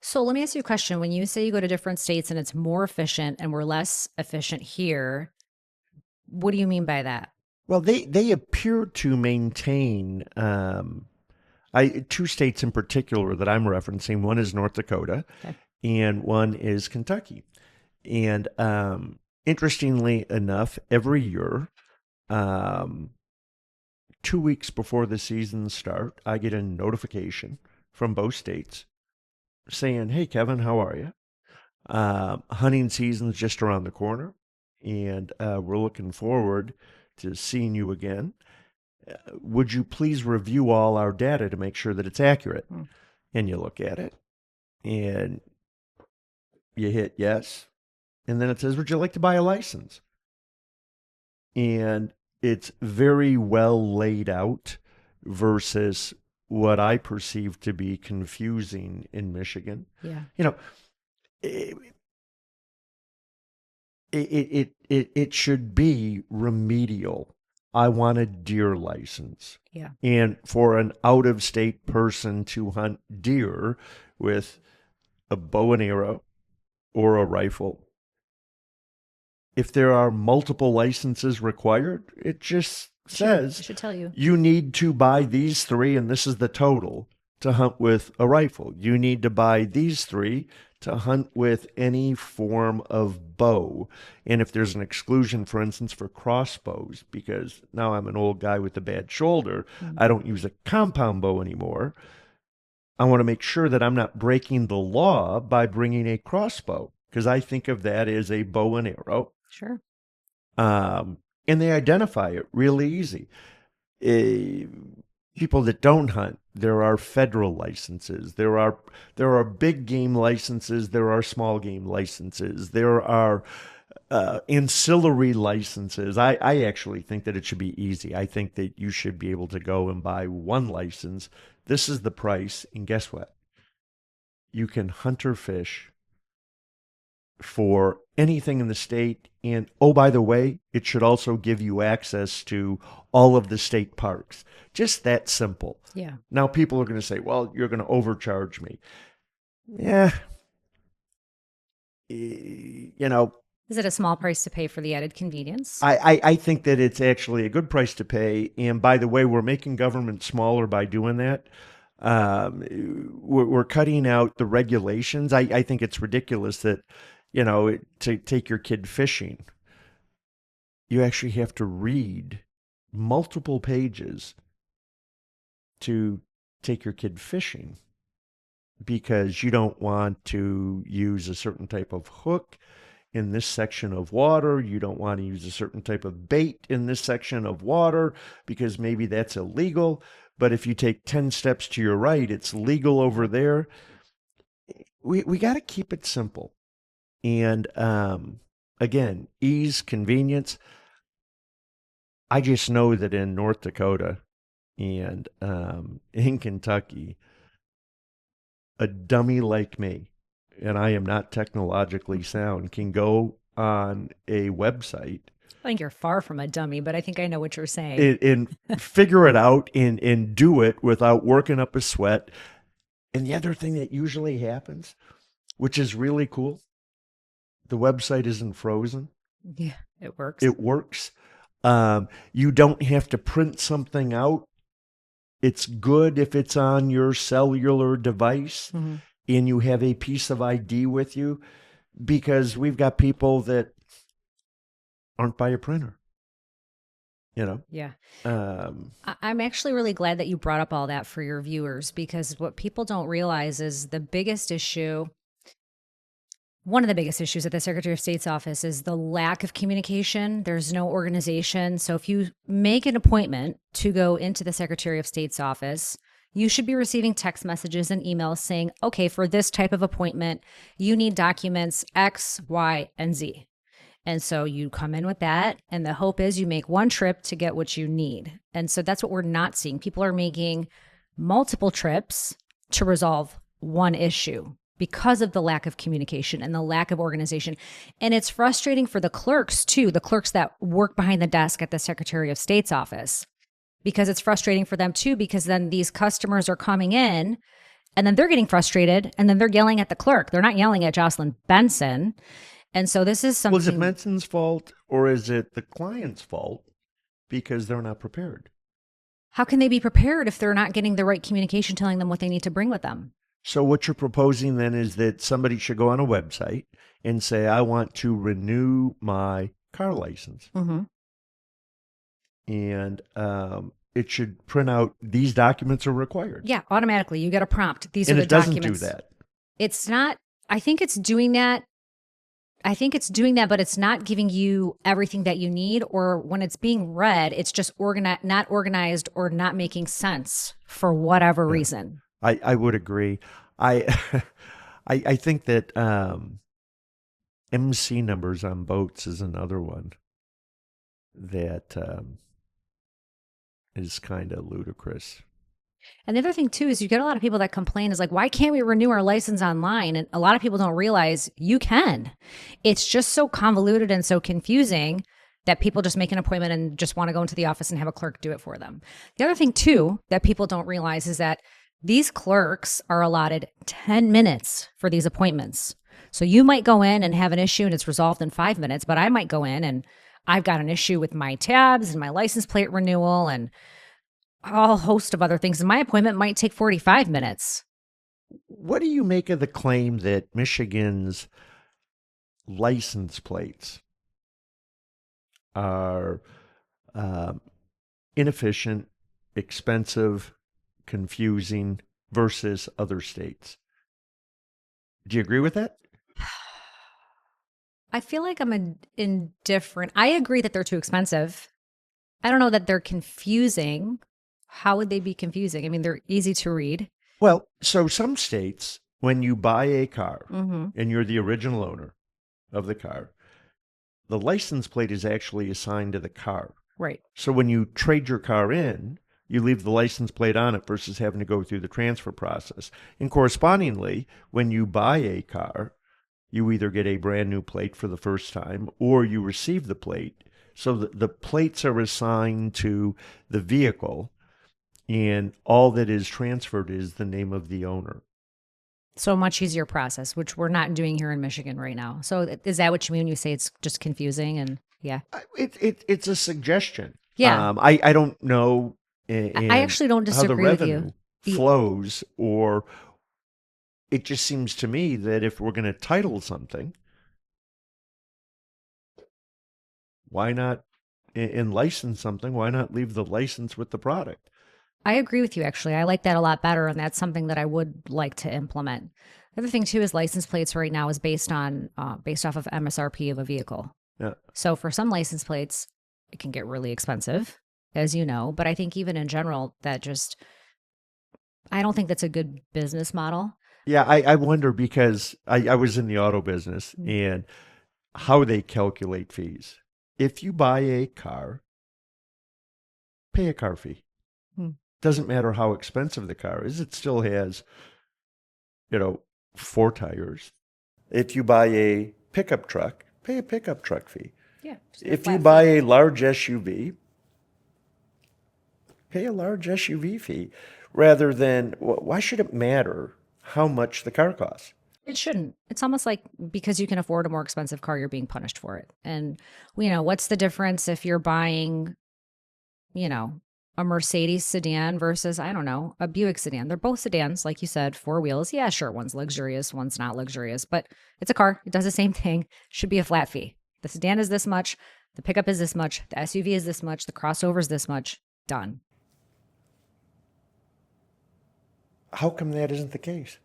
So let me ask you a question. When you say you go to different states and it's more efficient and we're less efficient here, what do you mean by that? Well, they appear to maintain two states in particular that I'm referencing. One is North Dakota, and one is Kentucky. And Interestingly enough, every year, 2 weeks before the season start, I get a notification from both states saying, "Hey, Kevin, how are you? Hunting season's just around the corner, and we're looking forward to seeing you again. Would you please review all our data to make sure that it's accurate?" Hmm. And you look at it, and you hit yes, and then it says, "Would you like to buy a license?" And it's very well laid out versus what I perceive to be confusing in Michigan. Yeah. You know, it, it should be remedial. I want a deer license. Yeah. And for an out of state person to hunt deer with a bow and arrow or a rifle, if there are multiple licenses required, it just It says should tell you. you need to buy these three, and this is the total to hunt with a rifle. You need to buy these three to hunt with any form of bow. And if there's an exclusion, for instance, for crossbows, because now I'm an old guy with a bad shoulder, I don't use a compound bow anymore. I want to make sure that I'm not breaking the law by bringing a crossbow, because I think of that as a bow and arrow. Sure. And they identify it really easy. People that don't hunt, there are federal licenses. There are big game licenses. There are small game licenses. There are ancillary licenses. I actually think that it should be easy. I think that you should be able to go and buy one license. This is the price, and guess what? You can hunt or fish for anything in the state. And oh, by the way, it should also give you access to all of the state parks. Just that simple. Yeah. Now people are going to say, well, you're going to overcharge me. Yeah. You know, Is it a small price to pay for the added convenience? I think that it's actually a good price to pay. And by the way, we're making government smaller by doing that. We're cutting out the regulations. I think it's ridiculous that, to take your kid fishing, you actually have to read multiple pages to take your kid fishing because you don't want to use a certain type of hook in this section of water. You don't want to use a certain type of bait in this section of water because maybe that's illegal. But if you take 10 steps to your right, it's legal over there. We got to keep it simple. And again, ease, convenience. I just know that in North Dakota and in Kentucky, a dummy like me, and I am not technologically sound, can go on a website. I think you're far from a dummy, but I think I know what you're saying. And figure it out and do it without working up a sweat. And the other thing that usually happens, which is really cool, the website isn't frozen. Yeah, it works. It works. You don't have to print something out. It's good if it's on your cellular device and you have a piece of ID with you, because we've got people that aren't by a printer, Yeah. Um, I'm actually really glad that you brought up all that for your viewers, because what people don't realize is the biggest issue. One of the biggest issues at the Secretary of State's office is the lack of communication. There's no organization. So if you make an appointment to go into the Secretary of State's office, you should be receiving text messages and emails saying, okay, for this type of appointment, you need documents X, Y, and Z. And so you come in with that, and the hope is you make one trip to get what you need. And so that's what we're not seeing. People are making multiple trips to resolve one issue because of the lack of communication and the lack of organization. And it's frustrating for the clerks too, the clerks that work behind the desk at the Secretary of State's office, because it's frustrating for them too, because then these customers are coming in and then they're getting frustrated and then they're yelling at the clerk. They're not yelling at Jocelyn Benson. And so this is something. Was it Benson's fault or is it the client's fault because they're not prepared? How can they be prepared if they're not getting the right communication telling them what they need to bring with them? So what you're proposing then is that somebody should go on a website and say, I want to renew my car license. Mm-hmm. And it should print out, these documents are required. Yeah, automatically. You get a prompt. These And are the it doesn't documents. do that. It's not, I think it's doing that. I think it's doing that, but it's not giving you everything that you need. Or when it's being read, it's just not organized or not making sense for whatever reason. I would agree. I I think that MC numbers on boats is another one that is kind of ludicrous. And the other thing too is you get a lot of people that complain is like, why can't we renew our license online? And a lot of people don't realize you can. It's just so convoluted and so confusing that people just make an appointment and just want to go into the office and have a clerk do it for them. The other thing too that people don't realize is that these clerks are allotted 10 minutes for these appointments. So you might go in and have an issue and it's resolved in 5 minutes, but I might go in and I've got an issue with my tabs and my license plate renewal and a whole host of other things. And my appointment might take 45 minutes. What do you make of the claim that Michigan's license plates are inefficient, expensive, confusing versus other states? Do you agree with that? I feel like I'm indifferent. I agree that they're too expensive. I don't know that they're confusing. How would they be confusing? I mean, they're easy to read. Well, so some states, when you buy a car Mm-hmm. and you're the original owner of the car, the license plate is actually assigned to the car. Right. So when you trade your car in, you leave the license plate on it versus having to go through the transfer process. And correspondingly, when you buy a car, you either get a brand new plate for the first time or you receive the plate. So the plates are assigned to the vehicle, and all that is transferred is the name of the owner. So much easier process, which we're not doing here in Michigan right now. So is that what you mean when you say it's just confusing? And yeah. It's a suggestion. Yeah. I don't know. I actually don't disagree how the with you. revenue flows, or it just seems to me that if we're going to title something, why not, and license something, why not leave the license with the product? I agree with you, actually. I like that a lot better, and that's something that I would like to implement. The other thing, too, is license plates right now is based off of MSRP of a vehicle. Yeah. So for some license plates, it can get really expensive, as you know. But I think even in general, I don't think that's a good business model. Yeah, I wonder because I was in the auto business and how they calculate fees. If you buy a car, pay a car fee. Doesn't matter how expensive the car is, it still has, 4 tires. If you buy a pickup truck, pay a pickup truck fee. Yeah. If you buy a large SUV, pay a large SUV fee. Rather than, why should it matter how much the car costs? It shouldn't. It's almost like because you can afford a more expensive car, you're being punished for it. And, what's the difference if you're buying, a Mercedes sedan versus, I don't know, a Buick sedan? They're both sedans, like you said, 4 wheels. Yeah, sure. One's luxurious, one's not luxurious, but it's a car. It does the same thing. Should be a flat fee. The sedan is this much. The pickup is this much. The SUV is this much. The crossover is this much. Done. How come that isn't the case?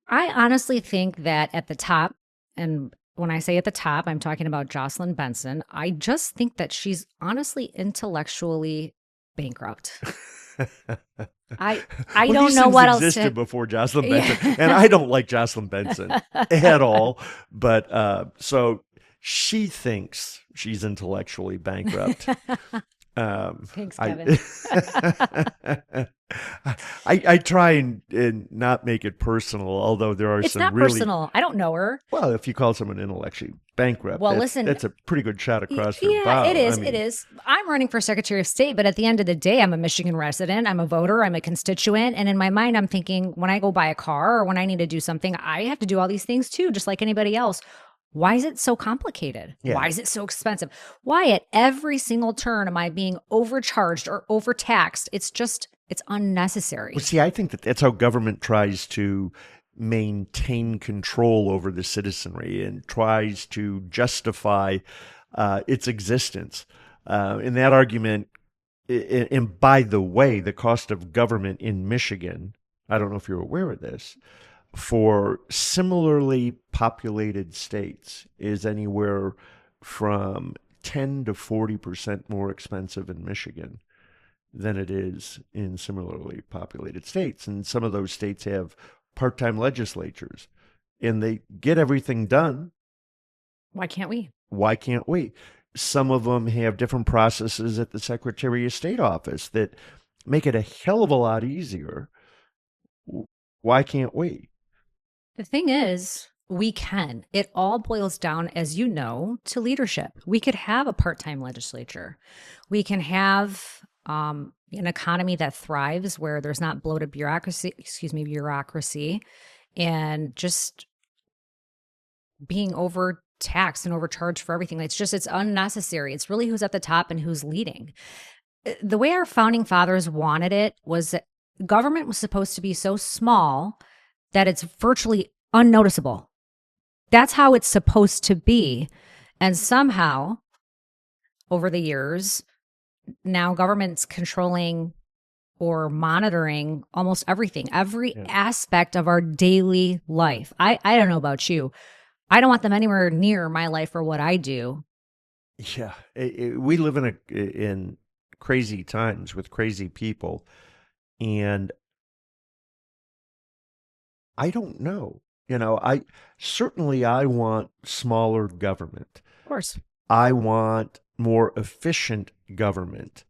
I honestly think that at the top, and when I say at the top, I'm talking about Jocelyn Benson. I just think that she's honestly intellectually bankrupt. I Well, don't these know things what else existed to. before Jocelyn Benson, and I don't like Jocelyn Benson at all. But so she thinks she's intellectually bankrupt. Thanks, Kevin. I try and not make it personal, although there are It's some not really personal. I don't know her. well. If you call someone intellectually bankrupt, Well, listen, that's a pretty good shot across their Yeah, bow. it is. I mean, It is. I'm running for Secretary of State, but at the end of the day, I'm a Michigan resident. I'm a voter. I'm a constituent. And in my mind, I'm thinking when I go buy a car or when I need to do something, I have to do all these things too, just like anybody else. Why is it so complicated? Yeah. Why is it so expensive? Why at every single turn am I being overcharged or overtaxed? It's It's unnecessary. Well, see, I think that that's how government tries to maintain control over the citizenry and tries to justify its existence. In that argument, and by the way, the cost of government in Michigan, I don't know if you're aware of this, for similarly populated states is anywhere from 10 to 40% more expensive in Michigan than it is in similarly populated states. And some of those states have part-time legislatures and they get everything done. Why can't we? Why can't we? Some of them have different processes at the Secretary of State office that make it a hell of a lot easier. Why can't we? The thing is, we can. It all boils down, as you know, to leadership. We could have a part-time legislature. We can have an economy that thrives where there's not bloated bureaucracy, and just being overtaxed and overcharged for everything. It's unnecessary. It's really who's at the top and who's leading. The way our founding fathers wanted it was that government was supposed to be so small that it's virtually unnoticeable. That's how it's supposed to be. And somehow, over the years, now government's controlling or monitoring almost everything, every aspect of our daily life. I don't know about you. I don't want them anywhere near my life or what I do. Yeah, we live in crazy times with crazy people, and I don't know. I want smaller government. Of course. I want more efficient government.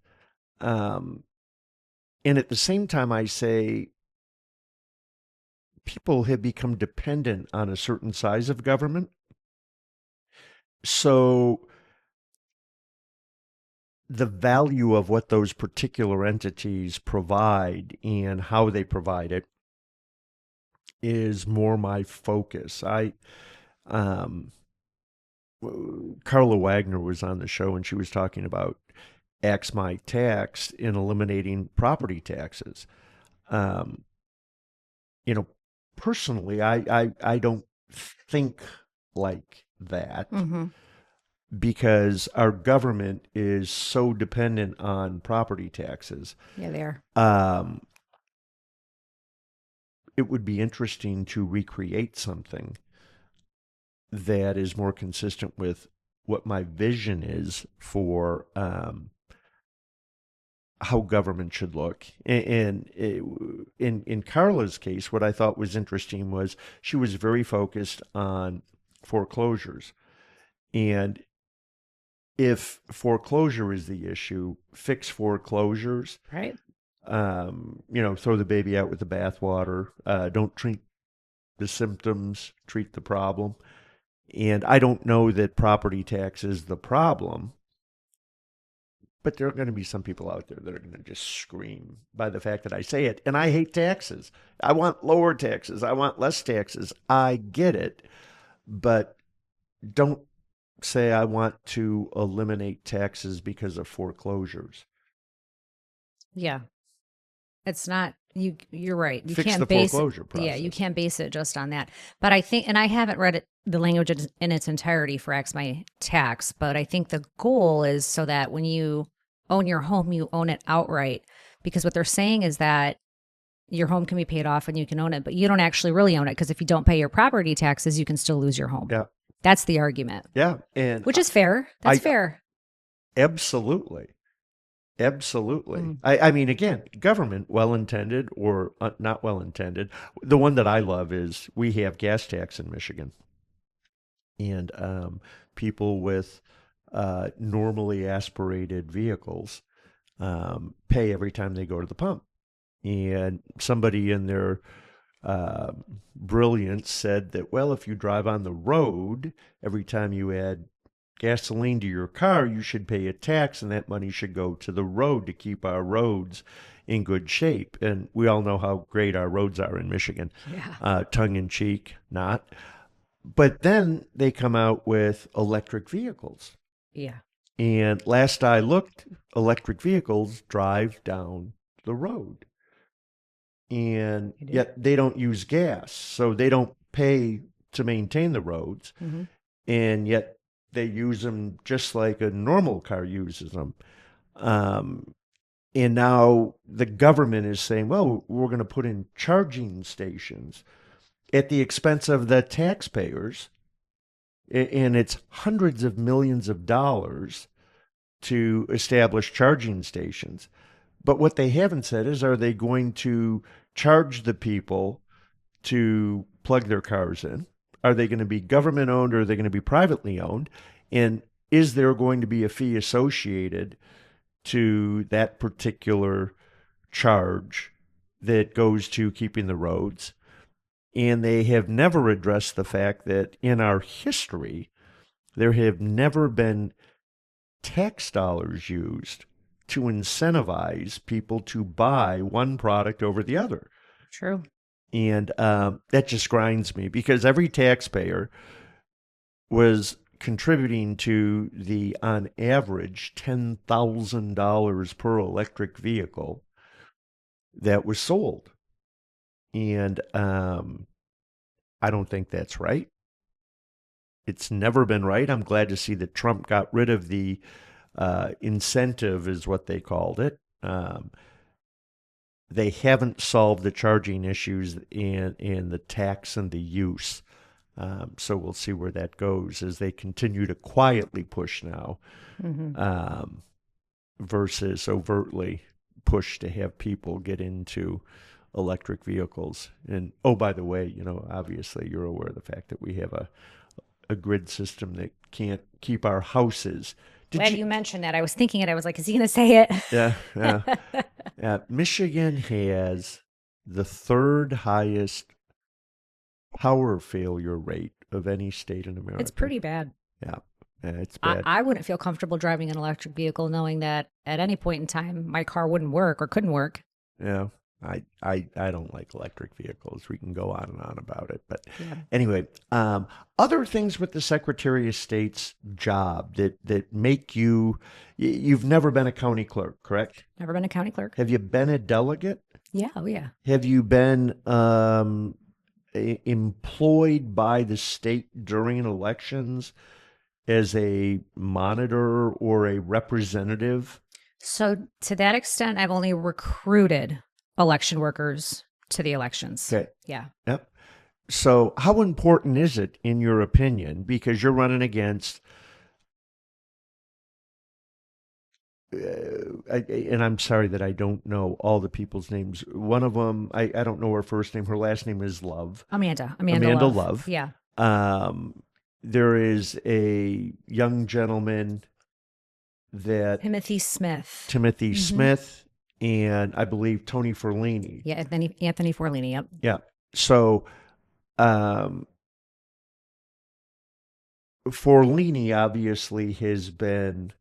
And at the same time, I say people have become dependent on a certain size of government. So the value of what those particular entities provide and how they provide it is more my focus. Carla Wagner was on the show and she was talking about Axe My Tax in eliminating property taxes. Personally, I don't think like that because our government is so dependent on property taxes. Yeah, they are. It would be interesting to recreate something that is more consistent with what my vision is for how government should look. And in Carla's case, what I thought was interesting was she was very focused on foreclosures. And if foreclosure is the issue, fix foreclosures. Right. Throw the baby out with the bathwater. Don't treat the symptoms, treat the problem. And I don't know that property tax is the problem, but there are going to be some people out there that are going to just scream by the fact that I say it. And I hate taxes. I want lower taxes. I want less taxes. I get it. But don't say I want to eliminate taxes because of foreclosures. Yeah. It's not you're right. You Fix can't the base foreclosure process. Yeah, you can't base it just on that. But I think, and I haven't read the language in its entirety for Axe My Tax, but I think the goal is so that when you own your home, you own it outright. Because what they're saying is that your home can be paid off and you can own it, but you don't actually really own it because if you don't pay your property taxes, you can still lose your home. Yeah. That's the argument. Yeah. And which is fair. That's fair. Absolutely. I mean, again, government, well-intended or not well-intended. The one that I love is we have gas tax in Michigan. And people with normally aspirated vehicles pay every time they go to the pump. And somebody in their brilliance said that, well, if you drive on the road, every time you add gasoline to your car, you should pay a tax, and that money should go to the road to keep our roads in good shape. And we all know how great our roads are in Michigan. Yeah. Tongue in cheek, not. But then they come out with electric vehicles. Yeah. And last I looked, electric vehicles drive down the road. and They do. yet they don't use gas, so they don't pay to maintain the roads, Mhm. and yet they use them just like a normal car uses them. Um, and now the government is saying, well, we're going to put in charging stations at the expense of the taxpayers, and it's hundreds of millions of dollars to establish charging stations. But what they haven't said is, are they going to charge the people to plug their cars in? Are they going to be government owned or are they going to be privately owned? And is there going to be a fee associated to that particular charge that goes to keeping the roads? And they have never addressed the fact that in our history, there have never been tax dollars used to incentivize people to buy one product over the other. True. And that just grinds me, because every taxpayer was contributing to the, on average, $10,000 per electric vehicle that was sold. And I don't think that's right. It's never been right. I'm glad to see that Trump got rid of the incentive, is what they called it. They haven't solved the charging issues and the tax and the use. So we'll see where that goes as they continue to quietly push now, versus overtly push to have people get into electric vehicles. And oh, by the way, obviously you're aware of the fact that we have a grid system that can't keep our houses. Glad you mentioned that. I was thinking it. I was like, is he going to say it? Yeah. Michigan has the third highest power failure rate of any state in America. It's pretty bad. Yeah, it's bad. I wouldn't feel comfortable driving an electric vehicle knowing that at any point in time my car wouldn't work or couldn't work. Yeah, I don't like electric vehicles. We can go on and on about it. But Yeah. anyway, other things with the Secretary of State's job that make you've never been a county clerk, correct? Never been a county clerk. Have you been a delegate? Yeah. Oh, yeah. Have you been employed by the state during elections as a monitor or a representative? So to that extent, I've only recruited election workers to the elections. Okay. Yeah. Yep. So how important is it, in your opinion, because you're running against, and I'm sorry that I don't know all the people's names. One of them, I don't know her first name. Her last name is Love. Amanda Love. Yeah. There is a young gentleman that Timothy Smith. Smith, and I believe Tony Ferlini. Yeah. Anthony Forlini. Yep. Yeah. So, Forlini obviously has been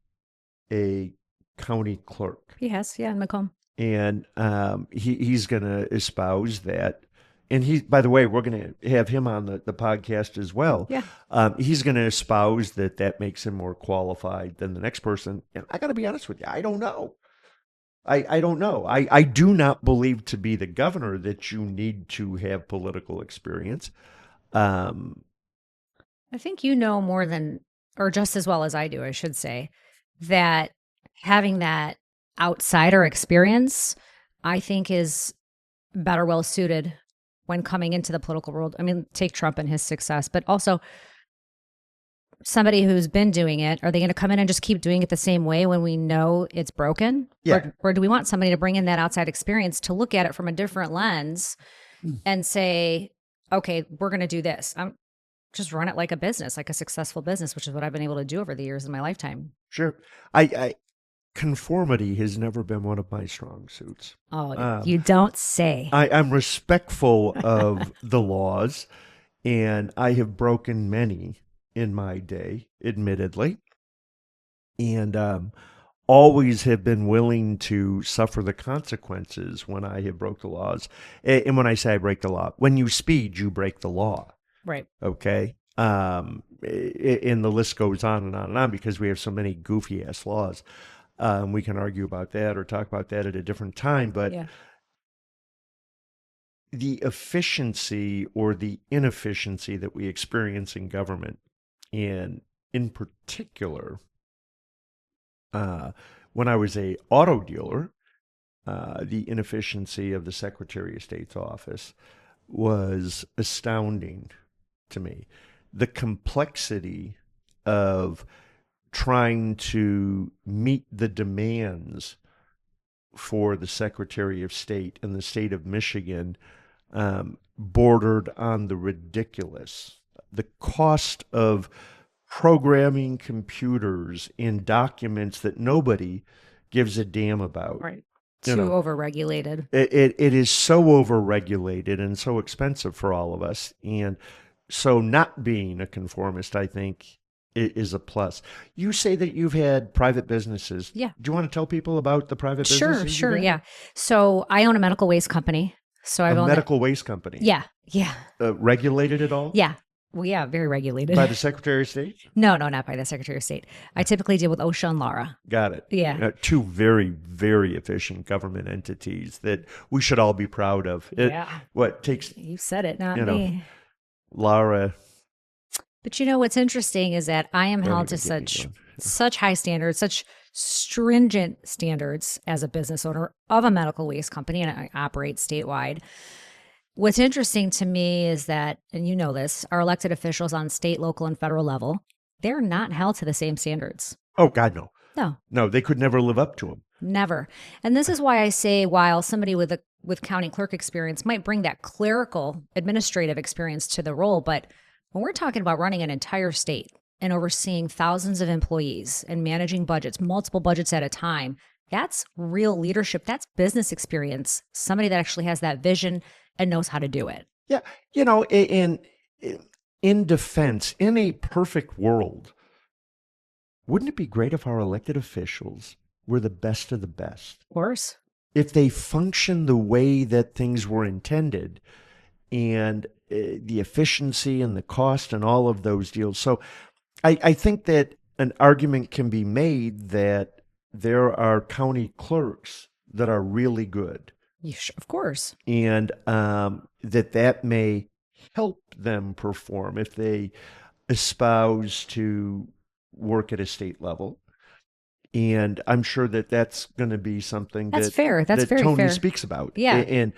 a county clerk. He has. Yeah. In Macomb. And he's going to espouse that. And he, by the way, we're going to have him on the podcast as well. Yeah. He's going to espouse that makes him more qualified than the next person. And I got to be honest with you, I don't know. I don't know. I do not believe, to be the governor, that you need to have political experience. I think you know more than, or just as well as I do, I should say, that having that outsider experience, I think, is better well suited when coming into the political world. I mean, take Trump and his success, but also somebody who's been doing it. Are they going to come in and just keep doing it the same way when we know it's broken? Yeah. Or do we want somebody to bring in that outside experience to look at it from a different lens and say, okay, we're going to do this. Just run it like a business, like a successful business, which is what I've been able to do over the years in my lifetime. Sure. Conformity has never been one of my strong suits. Oh, you don't say. I'm respectful of the laws, and I have broken many in my day, admittedly, and always have been willing to suffer the consequences when I have broke the laws. And when I say I break the law, when you speed, you break the law. Right. Okay. And the list goes on and on and on, because we have so many goofy ass laws. We can argue about that or talk about that at a different time, but Yeah. the efficiency or the inefficiency that we experience in government, and in particular, when I was a auto dealer, the inefficiency of the Secretary of State's office was astounding to me. The complexity of trying to meet the demands for the Secretary of State in the state of Michigan bordered on the ridiculous. The cost of programming computers in documents that nobody gives a damn about. Right. You Too know, overregulated. it is so overregulated and so expensive for all of us. And so not being a conformist, I think, is a plus. You say that you've had private businesses. Yeah. Do you want to tell people about the private Sure, businesses? sure, you've had? yeah. So I own a medical waste company. So I've A owned medical waste company. Yeah, yeah, Regulated at all? yeah. Well, yeah, very regulated. By the Secretary of State? No, not by the Secretary of State. I typically deal with OSHA and LARA. Got it. Yeah. Two very, very efficient government entities that we should all be proud of. Yeah. What takes You said it, not You know, me. Laura? But you know what's interesting is that I am Don't held to even get me such going. such high standards, such stringent standards as a business owner of a medical waste company, and I operate statewide. What's interesting to me is that, and you know this, our elected officials on state, local, and federal level, they're not held to the same standards. Oh, God, no. No, No, they could never live up to them. never. And this is why I say, while somebody with county clerk experience might bring that clerical administrative experience to the role, but when we're talking about running an entire state and overseeing thousands of employees and managing budgets, multiple budgets at a time, that's real leadership. That's business experience. Somebody that actually has that vision and knows how to do it. Yeah, in defense, in a perfect world, wouldn't it be great if our elected officials were the best of the best? Of course. If they function the way that things were intended, and the efficiency and the cost and all of those deals. So I think that an argument can be made that there are county clerks that are really good, Of course. and that may help them perform if they espouse to work at a state level. And I'm sure that that's going to be something That's that fair. That's that very Tony fair. speaks about. Yeah. And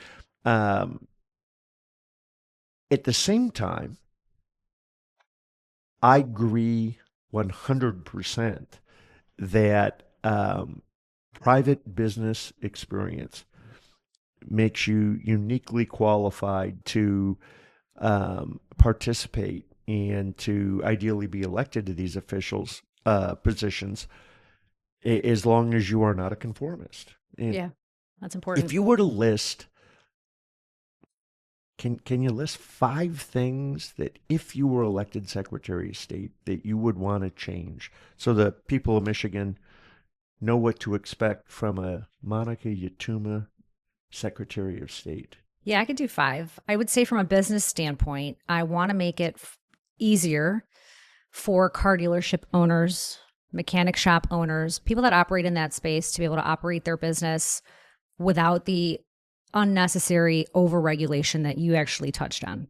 at the same time, I agree 100% that private business experience makes you uniquely qualified to participate and to ideally be elected to these officials positions, as long as you are not a conformist. And Yeah, that's important. if you were to list, can you list 5 things that if you were elected Secretary of State that you would want to change so the people of Michigan know what to expect from a Monica Yatuma Secretary of State? Yeah, I could do 5. I would say from a business standpoint, I want to make it easier for car dealership owners, mechanic shop owners, people that operate in that space to be able to operate their business without the unnecessary overregulation that you actually touched on.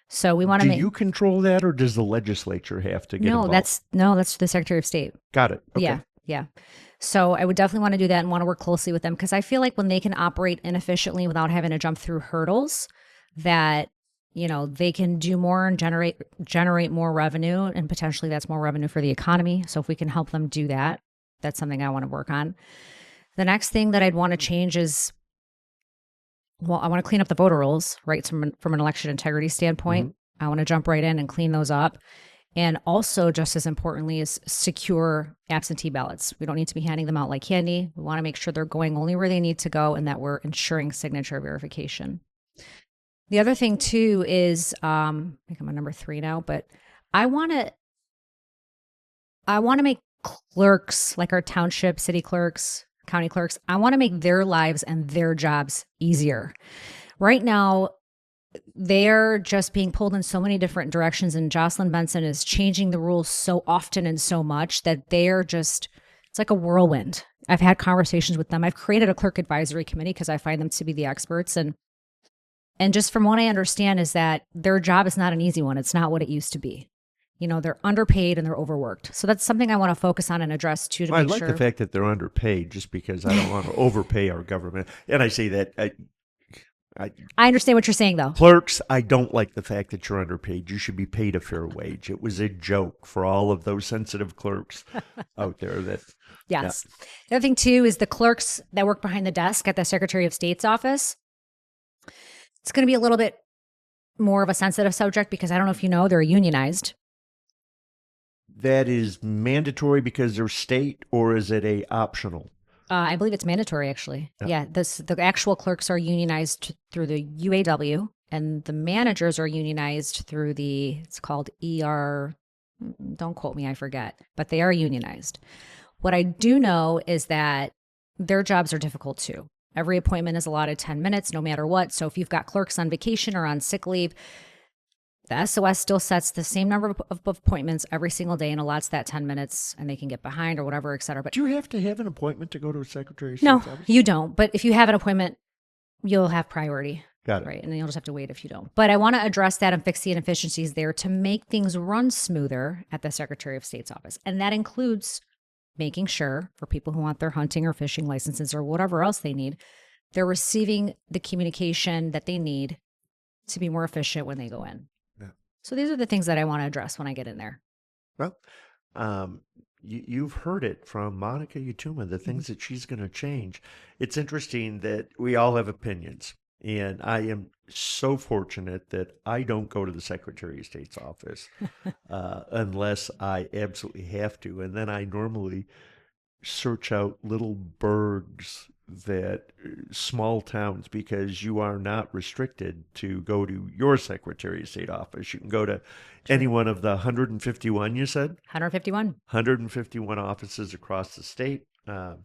So we want to Do make you control that, or does the legislature have to get no, involved? that's the Secretary of State. Got it. Okay. Yeah, yeah. So I would definitely want to do that and want to work closely with them, because I feel like when they can operate inefficiently without having to jump through hurdles, that they can do more and generate more revenue, and potentially that's more revenue for the economy. So if we can help them do that, that's something I want to work on. The next thing that I'd want to change is, well, I want to clean up the voter rolls, right? From an election integrity standpoint, I want to jump right in and clean those up. And also, just as importantly, is secure absentee ballots. We don't need to be handing them out like candy. We want to make sure they're going only where they need to go, and that we're ensuring signature verification. The other thing too is, I think I'm on number 3 now, but I want to make clerks, like our township, city clerks, county clerks, I want to make their lives and their jobs easier. Right now, they're just being pulled in so many different directions, and Jocelyn Benson is changing the rules so often and so much that it's like a whirlwind. I've had conversations with them. I've created a clerk advisory committee because I find them to be the experts, and And just from what I understand is that their job is not an easy one. It's not what it used to be. They're underpaid and they're overworked. So that's something I want to focus on and address too, to I make like sure. the fact that they're underpaid, just because I don't want to overpay our government. And I say that I understand what you're saying, though. clerks, I don't like the fact that you're underpaid. You should be paid a fair wage. It was a joke for all of those sensitive clerks out there that Yes. The other thing, too, is the clerks that work behind the desk at the Secretary of State's office. It's going to be a little bit more of a sensitive subject because I don't know if you know, they're unionized. that is mandatory because they're state, or is it a optional? I believe it's mandatory, actually. Yeah. The actual clerks are unionized through the UAW, and the managers are unionized through it's called ER. Don't quote me, I forget, but they are unionized. What I do know is that their jobs are difficult too. Every appointment is allotted 10 minutes, no matter what. So if you've got clerks on vacation or on sick leave, the SOS still sets the same number of appointments every single day and allots that 10 minutes, and they can get behind or whatever, et cetera. But Do you have to have an appointment to go to a Secretary of no, State's office? you don't. But if you have an appointment, you'll have priority. Got it. Right. And then you'll just have to wait if you don't. But I want to address that and fix the inefficiencies there to make things run smoother at the Secretary of State's office. And that includes making sure for people who want their hunting or fishing licenses or whatever else they need, they're receiving the communication that they need to be more efficient when they go in. Yeah. So these are the things that I want to address when I get in there. Well, you've heard it from Monica Utuma, the things that she's going to change. It's interesting that we all have opinions. And I am so fortunate that I don't go to the Secretary of State's office unless I absolutely have to. And then I normally search out little burgs small towns, because you are not restricted to go to your Secretary of State office. You can go to any one of the 151, you said? 151. 151 offices across the state.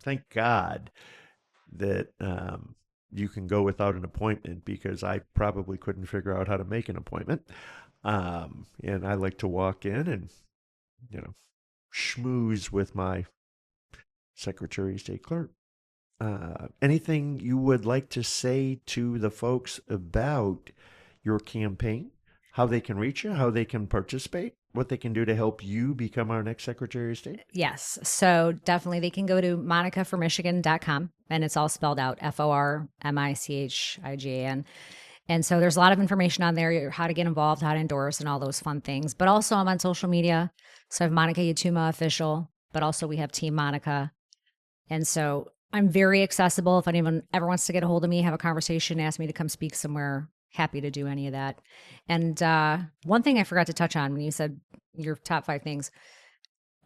Thank God that you can go without an appointment, because I probably couldn't figure out how to make an appointment. And I like to walk in and, schmooze with my Secretary of State clerk. Anything you would like to say to the folks about your campaign, how they can reach you, how they can participate, what they can do to help you become our next Secretary of State? Yes. So definitely they can go to monicaformichigan.com, and it's all spelled out FORMICHIGAN. And so there's a lot of information on there, how to get involved, how to endorse, and all those fun things. But also I'm on social media. So I have Monica Utuma Official, but also we have Team Monica. And so I'm very accessible. If anyone ever wants to get a hold of me, have a conversation, ask me to come speak somewhere, happy to do any of that. And one thing I forgot to touch on when you said your top 5 things,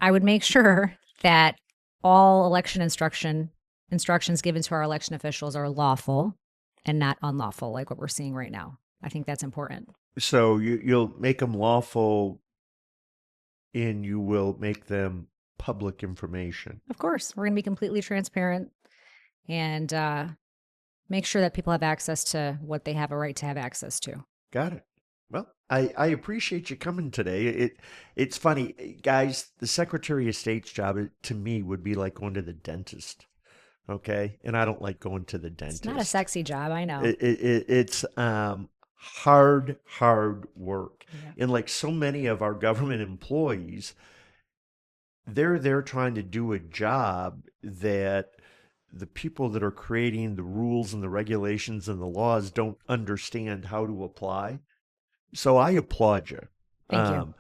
I would make sure that all election instructions given to our election officials are lawful and not unlawful, like what we're seeing right now. I think that's important. So you'll make them lawful, and you will make them public information. Of course, we're going to be completely transparent and make sure that people have access to what they have a right to have access to. Got it. Well, I appreciate you coming today. It's funny, guys. The Secretary of State's job, to me, would be like going to the dentist. Okay, and I don't like going to the dentist. It's not a sexy job, I know. It's hard work, Yeah. and like so many of our government employees, they're trying to do a job that the people that are creating the rules and the regulations and the laws don't understand how to apply. So I applaud you. Thank you.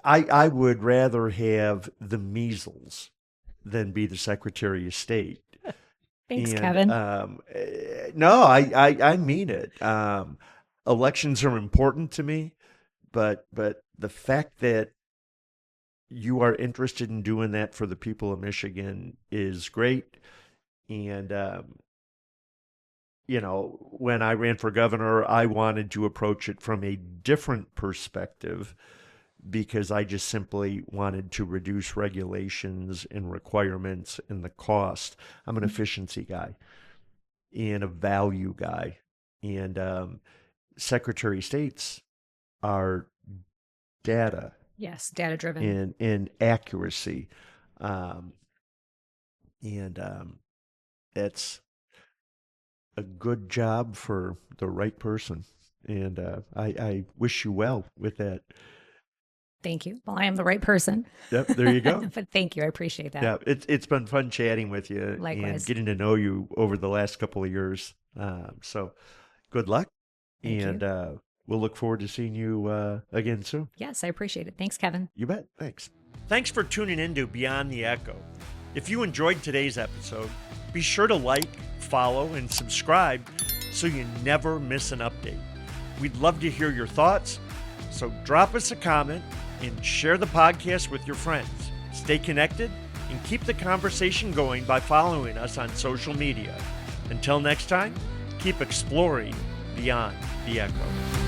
I would rather have the measles than be the Secretary of State. Thanks, And, Kevin. No, I mean it. Elections are important to me, but the fact that you are interested in doing that for the people of Michigan is great. And, when I ran for governor, I wanted to approach it from a different perspective, because I just simply wanted to reduce regulations and requirements and the cost. I'm an efficiency guy and a value guy. And Secretary of States are data Yes, data driven. and accuracy. And that's a good job for the right person. And I wish you well with that. Thank you. Well, I am the right person. Yep, there you go. But thank you. I appreciate that. Yeah, it's been fun chatting with you and Likewise. getting to know you over the last couple of years. So good luck. Thank you. And we'll look forward to seeing you again soon. Yes, I appreciate it. Thanks, Kevin. You bet. Thanks. Thanks for tuning in to Beyond the Echo. If you enjoyed today's episode, be sure to like, follow, and subscribe so you never miss an update. We'd love to hear your thoughts, so drop us a comment and share the podcast with your friends. Stay connected and keep the conversation going by following us on social media. Until next time, keep exploring beyond the echo.